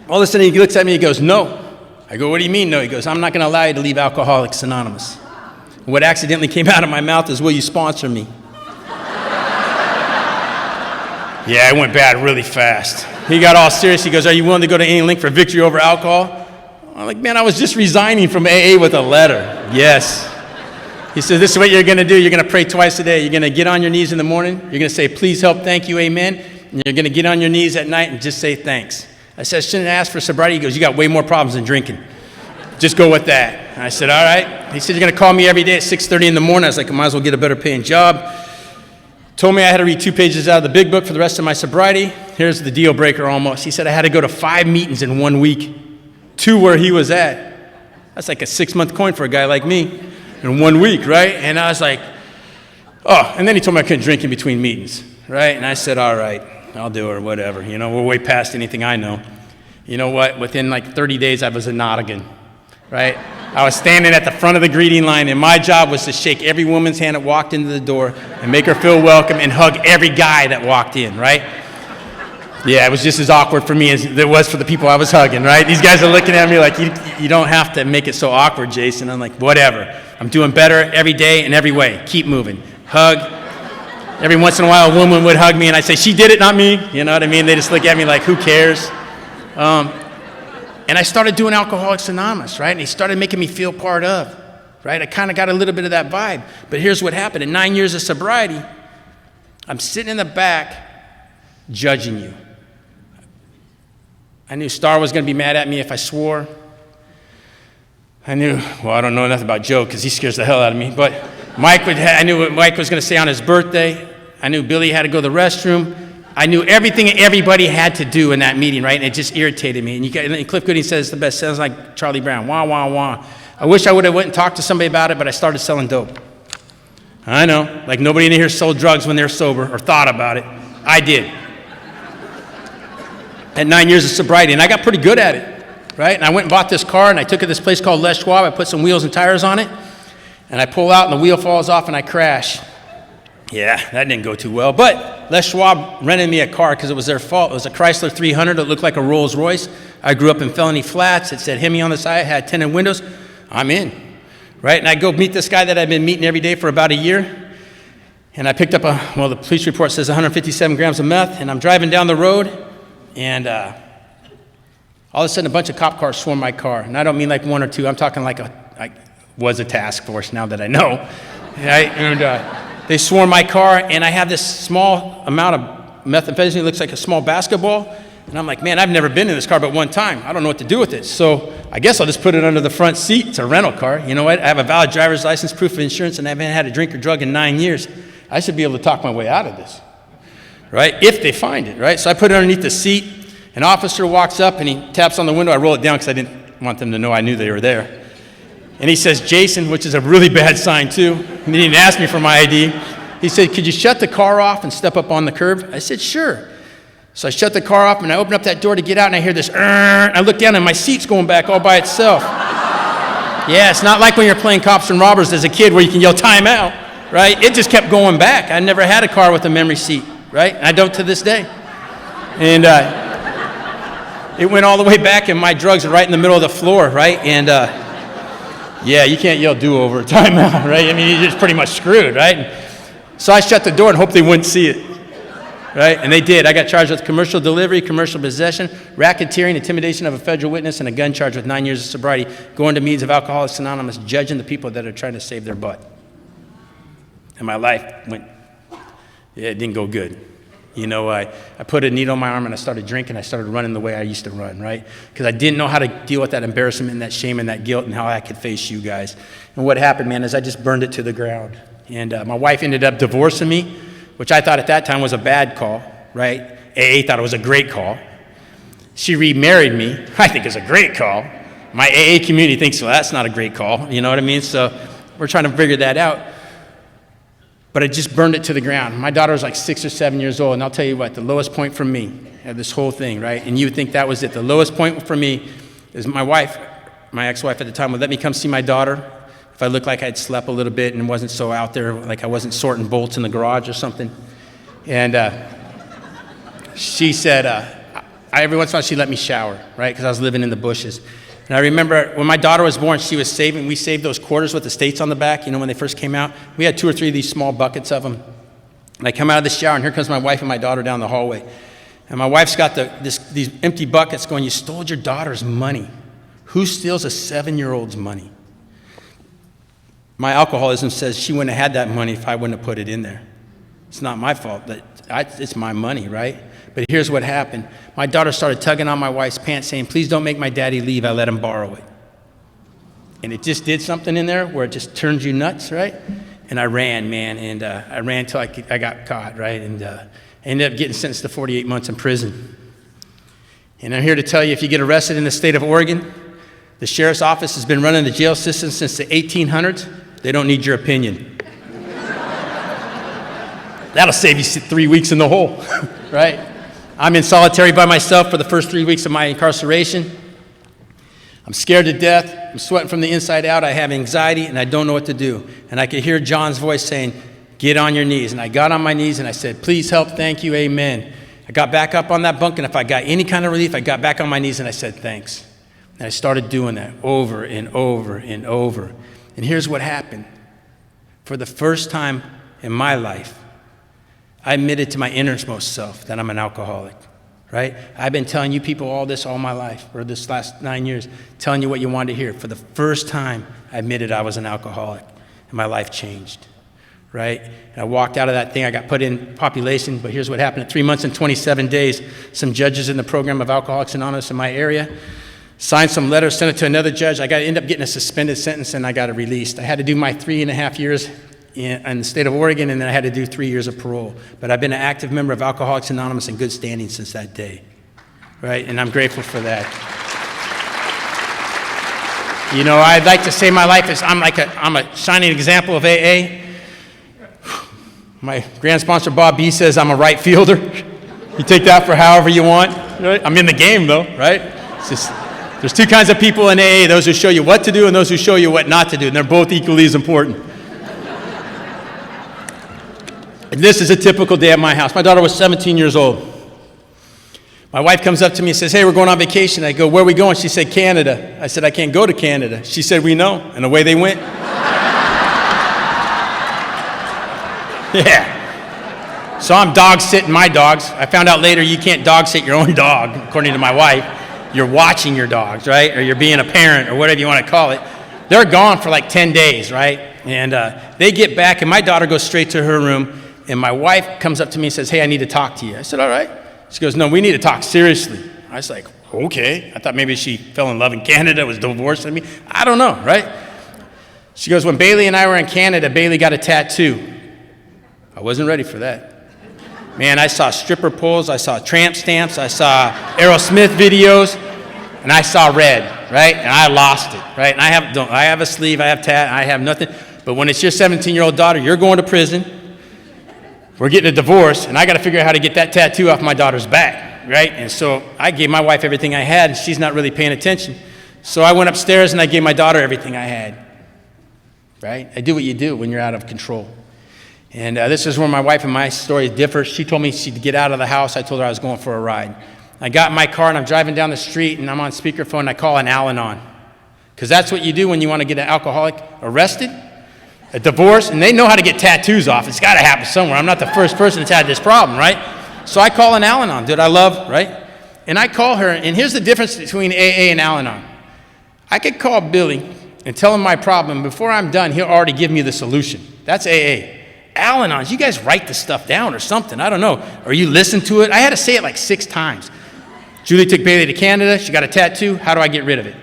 All of a sudden, he looks at me, he goes, no. I go, what do you mean, no? He goes, I'm not going to allow you to leave Alcoholics Anonymous. What accidentally came out of my mouth is, will you sponsor me? Yeah, it went bad really fast. He got all serious. He goes, are you willing to go to any length for victory over alcohol? I'm like, man, I was just resigning from AA with a letter. Yes. He says, this is what you're going to do. You're going to pray twice a day. You're going to get on your knees in the morning. You're going to say, please help, thank you, amen. And you're going to get on your knees at night and just say thanks. I said, I shouldn't ask for sobriety. He goes, you got way more problems than drinking. Just go with that. And I said, all right. He said, you're going to call me every day at 6:30 in the morning. I was like, I might as well get a better paying job. Told me I had to read 2 pages out of the big book for the rest of my sobriety. Here's the deal breaker almost. He said I had to go to 5 meetings in 1 week, 2 where he was at. That's like a 6-month coin for a guy like me in 1 week, right? And I was like, oh, and then he told me I couldn't drink in between meetings, right? And I said, all right, I'll do it or whatever. You know, we're way past anything I know. You know what? Within like 30 days, I was a Nottingham, right? I was standing at the front of the greeting line, and my job was to shake every woman's hand that walked into the door and make her feel welcome and hug every guy that walked in, right? Yeah, it was just as awkward for me as it was for the people I was hugging, right? These guys are looking at me like, you don't have to make it so awkward, Jason. I'm like, whatever. I'm doing better every day in every way. Keep moving. Hug. Every once in a while, a woman would hug me, and I'd say, she did it, not me. You know what I mean? They just look at me like, who cares? And I started doing Alcoholics Anonymous, right? And he started making me feel part of, right? I kind of got a little bit of that vibe. But here's what happened. In 9 years of sobriety, I'm sitting in the back judging you. I knew Star was going to be mad at me if I swore. I knew, well, I don't know nothing about Joe because he scares the hell out of me. But I knew what Mike was going to say on his birthday. I knew Billy had to go to the restroom. I knew everything everybody had to do in that meeting, right? And it just irritated me. And Cliff Gooding says the best, sounds like Charlie Brown, wah, wah, wah. I wish I would have went and talked to somebody about it, but I started selling dope. I know, like nobody in here sold drugs when they're sober or thought about it. I did. At 9 years of sobriety, and I got pretty good at it, right? And I went and bought this car, and I took it to this place called Les Schwab. I put some wheels and tires on it, and I pull out, and the wheel falls off, and I crash. Yeah, that didn't go too well, but Les Schwab rented me a car because it was their fault. It was a Chrysler 300 that looked like a Rolls Royce. I grew up in Felony Flats. It said Hemi on the side, had tinted windows. I'm in, right? And I go meet this guy that I've been meeting every day for about a year, and I picked up the police report says 157 grams of meth, and I'm driving down the road, and all of a sudden a bunch of cop cars swarm my car, and I don't mean like one or two. I'm talking like I was a task force now that I know, right? And they swarm my car, and I have this small amount of methamphetamine. It looks like a small basketball. And I'm like, man, I've never been in this car but one time. I don't know what to do with it. So I guess I'll just put it under the front seat. It's a rental car. You know what? I have a valid driver's license, proof of insurance, and I haven't had a drink or drug in 9 years. I should be able to talk my way out of this, right? If they find it, right? So I put it underneath the seat. An officer walks up, and he taps on the window. I roll it down because I didn't want them to know I knew they were there. And he says, Jason, which is a really bad sign too. And he didn't ask me for my ID. He said, could you shut the car off and step up on the curb? I said, sure. So I shut the car off, and I open up that door to get out, and I hear this, I look down, and my seat's going back all by itself. Yeah, it's not like when you're playing cops and robbers as a kid where you can yell time out, right? It just kept going back. I never had a car with a memory seat, right? I don't to this day. And it went all the way back, and my drugs are right in the middle of the floor, right? And yeah, you can't yell do-over, time out, right? I mean, you're just pretty much screwed, right? So I shut the door and hoped they wouldn't see it, right? And they did. I got charged with commercial delivery, commercial possession, racketeering, intimidation of a federal witness, and a gun charge with 9 years of sobriety, going to meetings of Alcoholics Anonymous, judging the people that are trying to save their butt. And my life went, it didn't go good. You know, I put a needle in my arm and I started drinking. I started running the way I used to run, right? Because I didn't know how to deal with that embarrassment and that shame and that guilt and how I could face you guys. And what happened, man, is I just burned it to the ground. And my wife ended up divorcing me, which I thought at that time was a bad call, right? AA thought it was a great call. She remarried me. I think it's a great call. My AA community thinks, well, that's not a great call. You know what I mean? So we're trying to figure that out. But I just burned it to the ground. My daughter was like 6 or 7 years old, and I'll tell you what, the lowest point for me of this whole thing, right? And you would think that was it. The lowest point for me is my wife, my ex-wife at the time, would let me come see my daughter if I looked like I'd slept a little bit and wasn't so out there, like I wasn't sorting bolts in the garage or something. And she said, every once in a while she'd let me shower, right? Because I was living in the bushes. And I remember when my daughter was born, we saved those quarters with the States on the back, you know, when they first came out. We had 2 or 3 of these small buckets of them. And I come out of the shower, and here comes my wife and my daughter down the hallway. And my wife's got these empty buckets going, "You stole your daughter's money. Who steals a 7-year-old's money?" My alcoholism says she wouldn't have had that money if I wouldn't have put it in there. It's not my fault. It's my money, right? But here's what happened. My daughter started tugging on my wife's pants saying, "Please don't make my daddy leave. I let him borrow it." And it just did something in there where it just turns you nuts, right? And I ran, man, and I ran till I got caught, right? And I ended up getting sentenced to 48 months in prison. And I'm here to tell you, if you get arrested in the state of Oregon, the sheriff's office has been running the jail system since the 1800s. They don't need your opinion. That'll save you 3 weeks in the hole, right? I'm in solitary by myself for the first 3 weeks of my incarceration. I'm scared to death. I'm sweating from the inside out. I have anxiety, and I don't know what to do. And I could hear John's voice saying, "Get on your knees." And I got on my knees, and I said, "Please help, thank you, amen." I got back up on that bunk, and if I got any kind of relief, I got back on my knees, and I said, "Thanks." And I started doing that over and over and over. And here's what happened. For the first time in my life, I admitted to my innermost self that I'm an alcoholic, right? I've been telling you people all this all my life, or this last 9 years, telling you what you wanted to hear. For the first time, I admitted I was an alcoholic, and my life changed, right? And I walked out of that thing. I got put in population, but here's what happened. At 3 months and 27 days, some judges in the program of Alcoholics Anonymous in my area signed some letters, sent it to another judge. I ended up getting a suspended sentence, and I got it released. I had to do my 3.5 years in the state of Oregon, and then I had to do 3 years of parole. But I've been an active member of Alcoholics Anonymous in good standing since that day, right? And I'm grateful for that. You know, I'd like to say my life is, I'm a shining example of AA. My grand sponsor, Bob B, says I'm a right fielder. You take that for however you want, right? I'm in the game, though, right? It's just, there's two kinds of people in AA, those who show you what to do and those who show you what not to do, and they're both equally as important. And this is a typical day at my house. My daughter was 17 years old. My wife comes up to me and says, "Hey, we're going on vacation." I go, "Where are we going?" She said, "Canada." I said, "I can't go to Canada." She said, "We know." And away they went. Yeah. So I'm dog sitting my dogs. I found out later you can't dog sit your own dog, according to my wife. You're watching your dogs, right? Or you're being a parent or whatever you want to call it. They're gone for like 10 days, right? And they get back, and my daughter goes straight to her room. And my wife comes up to me and says, "Hey, I need to talk to you." I said, "All right." She goes, "No, we need to talk seriously." I was like, "Okay." I thought maybe she fell in love in Canada, was divorcing me. I don't know, right? She goes, "When Bailey and I were in Canada, Bailey got a tattoo." I wasn't ready for that. Man, I saw stripper poles, I saw tramp stamps, I saw Aerosmith videos, and I saw red, right? And I lost it, right? And I have a sleeve, I have I have nothing. But when it's your 17-year-old daughter, you're going to prison. We're getting a divorce, and I got to figure out how to get that tattoo off my daughter's back, right? And so I gave my wife everything I had, and she's not really paying attention. So I went upstairs, and I gave my daughter everything I had, right? I do what you do when you're out of control. And this is where my wife and my story differ. She told me she'd get out of the house. I told her I was going for a ride. I got in my car, and I'm driving down the street, and I'm on speakerphone, and I call an Al-Anon. Because that's what you do when you want to get an alcoholic arrested. A divorce, and they know how to get tattoos off. It's got to happen somewhere. I'm not the first person that's had this problem, right? So I call an Al-Anon, dude, I love, right? And I call her, and here's the difference between AA and Al-Anon. I could call Billy and tell him my problem. Before I'm done, he'll already give me the solution. That's AA. Al-Anons, you guys write the stuff down or something. I don't know. Or you listen to it. I had to say it like 6 times. Julie took Bailey to Canada. She got a tattoo. How do I get rid of it?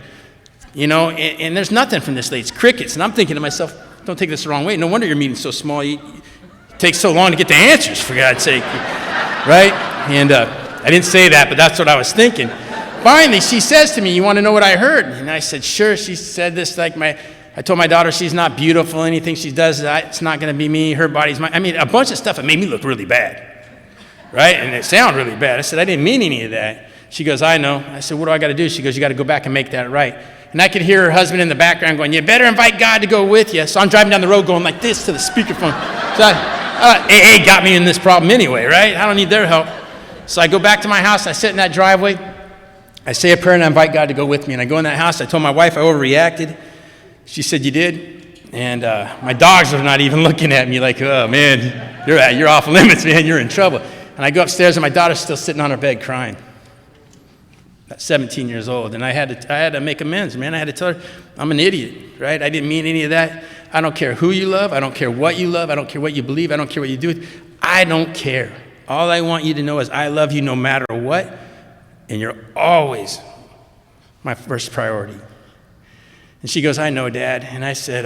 You know, and there's nothing from this lady. It's crickets. And I'm thinking to myself, don't take this the wrong way. No wonder your meeting's so small. It takes so long to get the answers, for God's sake. Right? And I didn't say that, but that's what I was thinking. Finally, she says to me, "You want to know what I heard?" And I said, "Sure." She said this like I told my daughter she's not beautiful. Anything she does, it's not going to be me. Her body's mine. I mean, a bunch of stuff that made me look really bad. Right? And it sounded really bad. I said, "I didn't mean any of that." She goes, "I know." I said, "What do I got to do?" She goes, "You got to go back and make that right." And I could hear her husband in the background going, "You better invite God to go with you." So I'm driving down the road going like this to the speakerphone. So AA got me in this problem anyway, right? I don't need their help. So I go back to my house, and I sit in that driveway. I say a prayer, and I invite God to go with me. And I go in that house. I told my wife I overreacted. She said, "You did?" And my dogs are not even looking at me like, oh, man, you're off limits, man. You're in trouble. And I go upstairs, and my daughter's still sitting on her bed crying. At 17 years old. And I had to make amends, man. I had to tell her, I'm an idiot, right? I didn't mean any of that. I don't care who you love. I don't care what you love. I don't care what you believe. I don't care what you do. I don't care. All I want you to know is I love you no matter what, and you're always my first priority. And she goes, I know, Dad. And I said,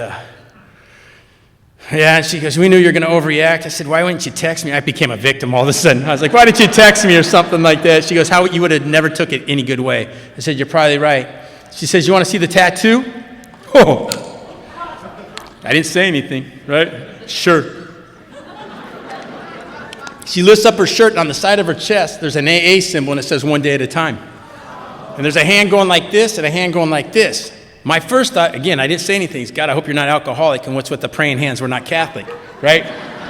yeah. And she goes, we knew you were going to overreact. I said, why wouldn't you text me? I became a victim all of a sudden. I was like, why didn't you text me or something like that? She goes, how you would have never took it any good way. I said, you're probably right. She says, you want to see the tattoo? Oh. I didn't say anything, right? Sure. She lifts up her shirt, and on the side of her chest, there's an AA symbol, and it says one day at a time. And there's a hand going like this and a hand going like this. My first thought, again, I didn't say anything, is, God, I hope you're not alcoholic, and what's with the praying hands? We're not Catholic, right?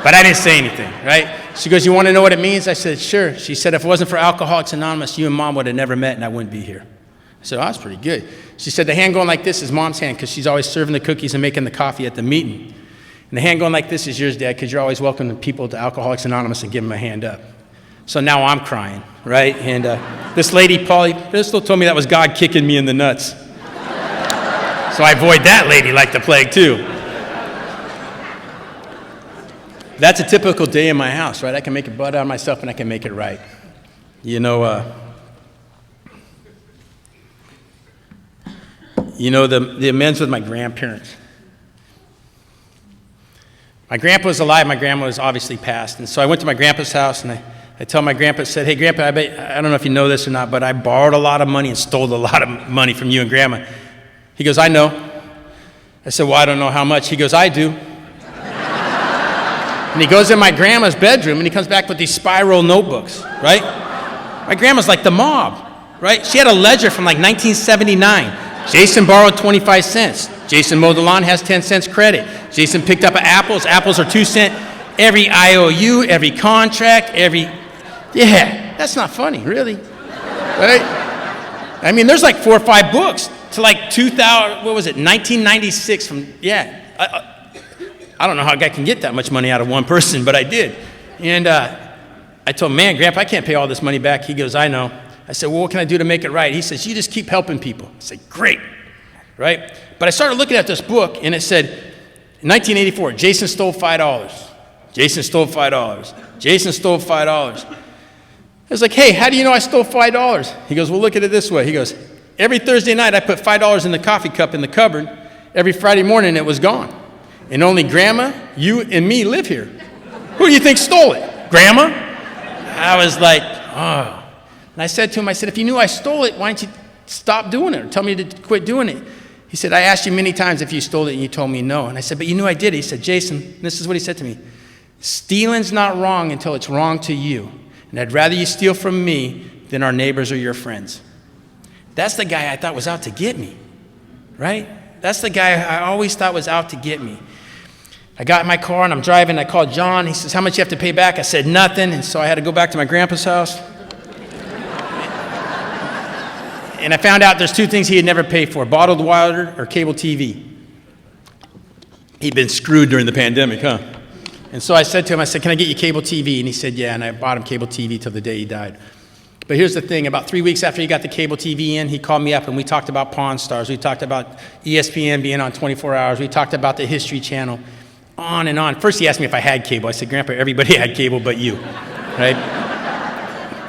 But I didn't say anything, right? She goes, you want to know what it means? I said, sure. She said, if it wasn't for Alcoholics Anonymous, you and Mom would have never met, and I wouldn't be here. I said, oh, that's pretty good. She said, the hand going like this is Mom's hand, because she's always serving the cookies and making the coffee at the meeting. And the hand going like this is yours, Dad, because you're always welcoming people to Alcoholics Anonymous and give them a hand up. So now I'm crying, right? And this lady, Polly Bristol, told me that was God kicking me in the nuts. So I avoid that lady like the plague, too. That's a typical day in my house, right? I can make a butt out of myself, and I can make it right. You know, the amends with my grandparents. My grandpa was alive, my grandma was obviously passed. And so I went to my grandpa's house, and I tell my grandpa, I said, hey, Grandpa, I don't know if you know this or not, but I borrowed a lot of money and stole a lot of money from you and Grandma. He goes, I know. I said, well, I don't know how much. He goes, I do. And he goes in my grandma's bedroom, and he comes back with these spiral notebooks, right? My grandma's like the mob, right? She had a ledger from like 1979. Jason borrowed 25 cents. Jason mowed the lawn, has 10 cents credit. Jason picked up apples. Apples are 2 cents. Every IOU, every contract, yeah, that's not funny, really, right? I mean, there's like 4 or 5 books to like 2000, 1996 from, yeah. I don't know how a guy can get that much money out of one person, but I did. And I told him, man, Grandpa, I can't pay all this money back. He goes, I know. I said, well, what can I do to make it right? He says, you just keep helping people. I said, great, right? But I started looking at this book, and it said, in 1984, Jason stole $5. Jason stole $5. Jason stole $5. I was like, hey, how do you know I stole $5? He goes, well, look at it this way. He goes, every Thursday night, I put $5 in the coffee cup in the cupboard. Every Friday morning, it was gone. And only Grandma, you, and me live here. Who do you think stole it? Grandma? I was like, oh. And I said to him, I said, if you knew I stole it, why didn't you stop doing it or tell me to quit doing it? He said, I asked you many times if you stole it, and you told me no. And I said, but you knew I did it. He said, Jason, this is what he said to me. Stealing's not wrong until it's wrong to you. And I'd rather you steal from me than our neighbors or your friends. That's the guy I thought was out to get me, right? That's the guy I always thought was out to get me. I got in my car, and I'm driving. I called John. He says, how much you have to pay back? I said, nothing. And so I had to go back to my grandpa's house. And I found out there's 2 things he had never paid for, bottled water or cable TV. He'd been screwed during the pandemic, huh? And so I said to him, I said, can I get you cable TV? And he said, yeah, and I bought him cable TV till the day he died. But here's the thing, about 3 weeks after he got the cable TV in, he called me up, and we talked about Pawn Stars. We talked about ESPN being on 24 hours. We talked about the History Channel, on and on. First he asked me if I had cable. I said, Grandpa, everybody had cable but you, right?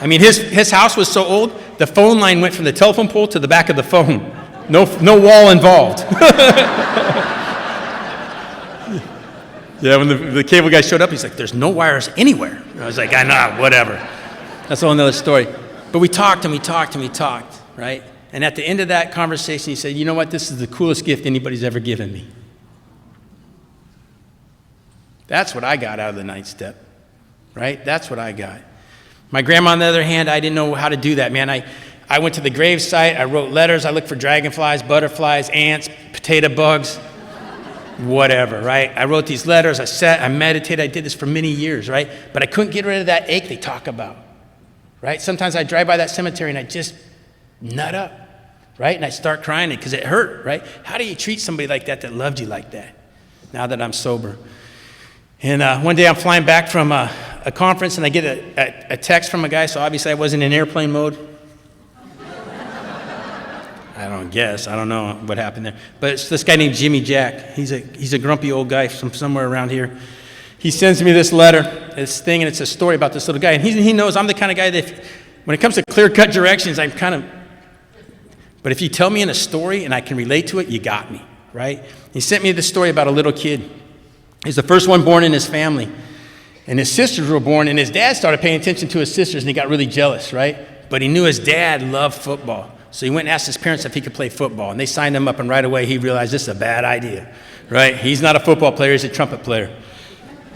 I mean, his house was so old, the phone line went from the telephone pole to the back of the phone. No wall involved. Yeah, when the cable guy showed up, he's like, there's no wires anywhere. And I was like, I know, whatever. That's a whole nother story. But we talked, right? And at the end of that conversation, he said, you know what? This is the coolest gift anybody's ever given me. That's what I got out of the night step, right? That's what I got. My grandma, on the other hand, I didn't know how to do that, man. I went to the grave site. I wrote letters. I looked for dragonflies, butterflies, ants, potato bugs, whatever, right? I wrote these letters. I sat, I meditated. I did this for many years, right? But I couldn't get rid of that ache they talk about, right? Sometimes I drive by that cemetery and I just nut up, right? And I start crying because it hurt, right? How do you treat somebody like that loved you like that? now that I'm sober. And one day I'm flying back from a conference, and I get a text from a guy, so obviously I wasn't in airplane mode. I don't know what happened there. But it's this guy named Jimmy Jack. He's a grumpy old guy from somewhere around here. He sends me this letter, this thing, and it's a story about this little guy. And he knows I'm the kind of guy that when it comes to clear-cut directions, but if you tell me in a story and I can relate to it, you got me, right? He sent me this story about a little kid. He's the first one born in his family. And his sisters were born, and his dad started paying attention to his sisters, and he got really jealous, right? But he knew his dad loved football. So he went and asked his parents if he could play football, and they signed him up, and right away he realized this is a bad idea, right? He's not a football player, he's a trumpet player.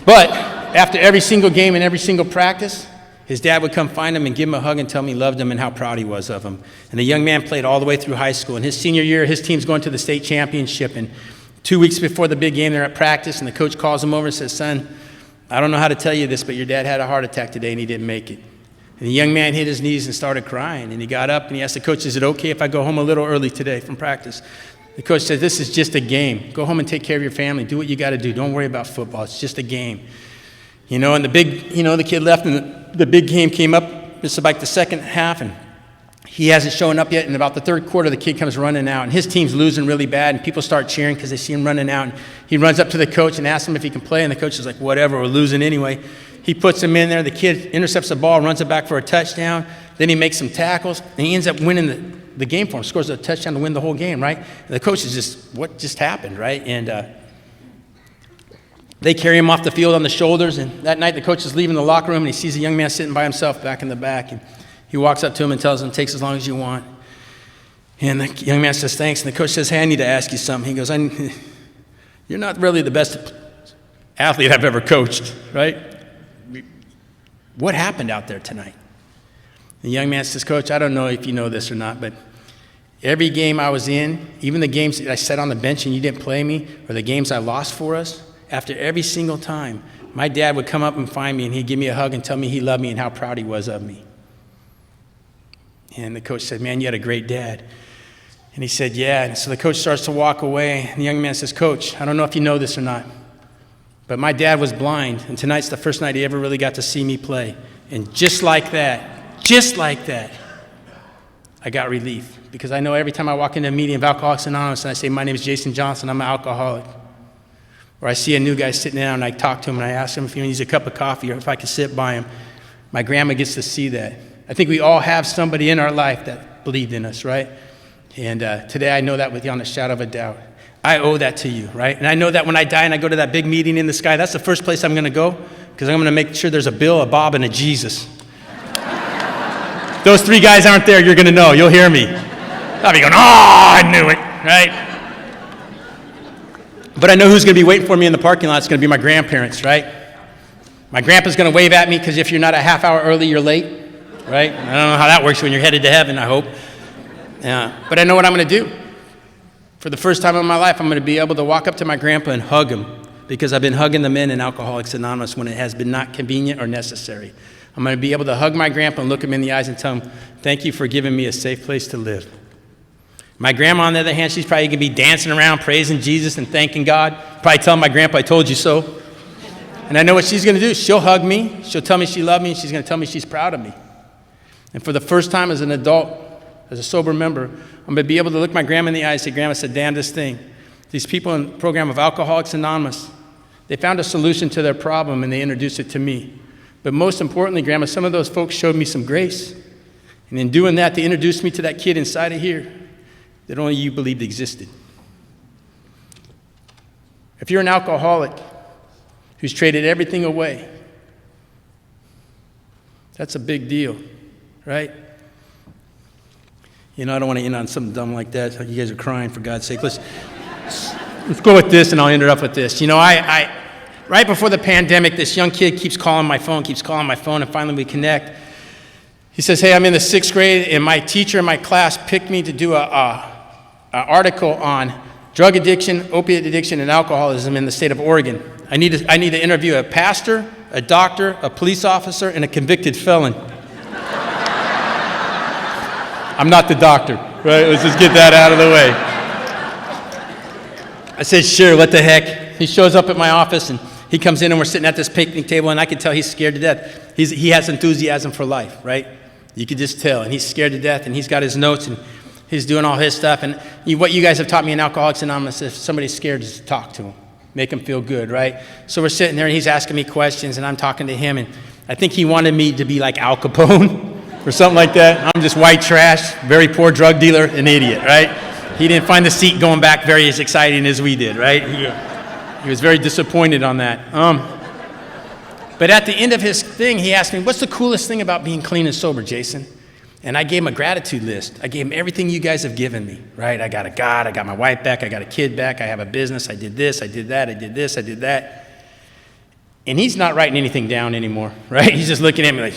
But after every single game and every single practice, his dad would come find him and give him a hug and tell him he loved him and how proud he was of him. And the young man played all the way through high school. In his senior year, his team's going to the state championship, and 2 weeks before the big game, they're at practice, and the coach calls him over and says, "Son, I don't know how to tell you this, but your dad had a heart attack today and he didn't make it." And the young man hit his knees and started crying. And he got up and he asked the coach, "Is it okay if I go home a little early today from practice?" The coach said, "This is just a game. Go home and take care of your family. Do what you got to do. Don't worry about football. It's just a game." And the kid left, and the big game came up. It's about the second half, and he hasn't shown up yet. In about the third quarter, the kid comes running out, and his team's losing really bad, and people start cheering because they see him running out. And he runs up to the coach and asks him if he can play, and the coach is like, "Whatever, we're losing anyway." He puts him in there. The kid intercepts the ball, runs it back for a touchdown. Then he makes some tackles, and he ends up winning the game for him. Scores a touchdown to win the whole game, right? And the coach is just, what just happened, right? And they carry him off the field on the shoulders, and that night the coach is leaving the locker room, and he sees a young man sitting by himself back in the back, and he walks up to him and tells him, "Takes as long as you want." And the young man says, "Thanks." And the coach says, "Hey, I need to ask you something." He goes, "You're not really the best athlete I've ever coached, right? What happened out there tonight?" The young man says, "Coach, I don't know if you know this or not, but every game I was in, even the games that I sat on the bench and you didn't play me, or the games I lost for us, after every single time, my dad would come up and find me, and he'd give me a hug and tell me he loved me and how proud he was of me." And the coach said, "Man, you had a great dad." And he said, "Yeah." And so the coach starts to walk away, and the young man says, "Coach, I don't know if you know this or not, but my dad was blind, and tonight's the first night he ever really got to see me play. And just like that, I got relief. Because I know every time I walk into a meeting of Alcoholics Anonymous and I say, 'My name is Jason Johnson, I'm an alcoholic,' or I see a new guy sitting down and I talk to him and I ask him if he needs a cup of coffee or if I can sit by him, my grandma gets to see that. I think we all have somebody in our life that believed in us, right? And today I know that without a shadow of a doubt. I owe that to you, right? And I know that when I die and I go to that big meeting in the sky, that's the first place I'm going to go, because I'm going to make sure there's a Bill, a Bob, and a Jesus. Those three guys aren't there, you're going to know. You'll hear me. I'll be going, "Oh, I knew it," right? But I know who's going to be waiting for me in the parking lot. It's going to be my grandparents, right? My grandpa's going to wave at me, because if you're not a half hour early, you're late, right? I don't know how that works when you're headed to heaven, I hope. But I know what I'm going to do. For the first time in my life, I'm going to be able to walk up to my grandpa and hug him, because I've been hugging the men in Alcoholics Anonymous when it has been not convenient or necessary. I'm going to be able to hug my grandpa and look him in the eyes and tell him, "Thank you for giving me a safe place to live." My grandma, on the other hand, she's probably going to be dancing around, praising Jesus and thanking God, probably telling my grandpa, "I told you so." And I know what she's going to do. She'll hug me, she'll tell me she loved me, and she's going to tell me she's proud of me. And for the first time as an adult, as a sober member, I'm going to be able to look my grandma in the eyes and say, "Grandma, it's the damnedest thing. These people in the program of Alcoholics Anonymous, they found a solution to their problem and they introduced it to me. But most importantly, Grandma, some of those folks showed me some grace. And in doing that, they introduced me to that kid inside of here that only you believed existed." If you're an alcoholic who's traded everything away, that's a big deal, right? I don't want to end on something dumb like that. You guys are crying, for God's sake. Let's go with this, and I'll end it up with this. Right before the pandemic, this young kid keeps calling my phone, and finally we connect. He says, "Hey, I'm in the 6th grade, and my teacher in my class picked me to do an article on drug addiction, opiate addiction, and alcoholism in the state of Oregon. I need to interview a pastor, a doctor, a police officer, and a convicted felon." I'm not the doctor, right? Let's just get that out of the way. I said, "Sure, what the heck?" He shows up at my office, and he comes in, and we're sitting at this picnic table, and I can tell he's scared to death. He has enthusiasm for life, right? You could just tell, and he's scared to death, and he's got his notes, and he's doing all his stuff. And what you guys have taught me in Alcoholics Anonymous, if somebody's scared, just talk to him. Make him feel good, right? So we're sitting there, and he's asking me questions, and I'm talking to him, and I think he wanted me to be like Al Capone or something like that. I'm just white trash, very poor drug dealer, an idiot, right? He didn't find the seat going back very as exciting as we did, right? He was very disappointed on that. But at the end of his thing, he asked me, what's the coolest thing about being clean and sober, Jason? And I gave him a gratitude list. I gave him everything you guys have given me, right? I got a God, I got my wife back, I got a kid back, I have a business, I did this, I did that, I did this, I did that. And he's not writing anything down anymore, right? He's just looking at me like.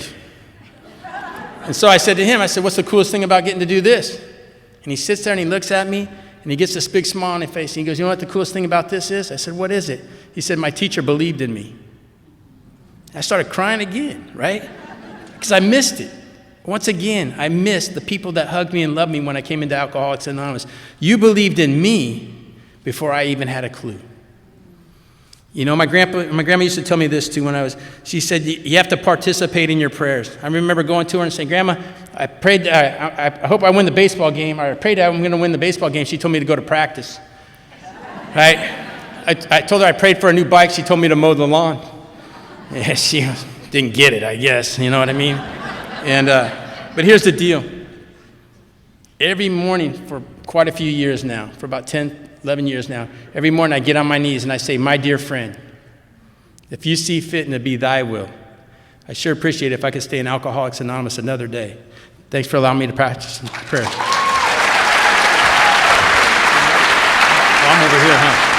And so I said to him, I said, what's the coolest thing about getting to do this? And he sits there and he looks at me and he gets this big smile on his face. And he goes, you know what the coolest thing about this is? I said, what is it? He said, my teacher believed in me. I started crying again, right? Because I missed it. Once again, I missed the people that hugged me and loved me when I came into Alcoholics Anonymous. You believed in me before I even had a clue. You know, my grandma used to tell me this too she said, you have to participate in your prayers. I remember going to her and saying, Grandma, I prayed, I hope I win the baseball game. I prayed I'm going to win the baseball game. She told me to go to practice, right? I told her I prayed for a new bike. She told me to mow the lawn. Yeah, she didn't get it, I guess. You know what I mean? And but here's the deal. Every morning for quite a few years now, for about 10, 11 years now, every morning I get on my knees and I say, my dear friend, if you see fit and to be thy will, I sure appreciate it if I could stay in Alcoholics Anonymous another day. Thanks for allowing me to practice prayer. Well, I'm over here, huh?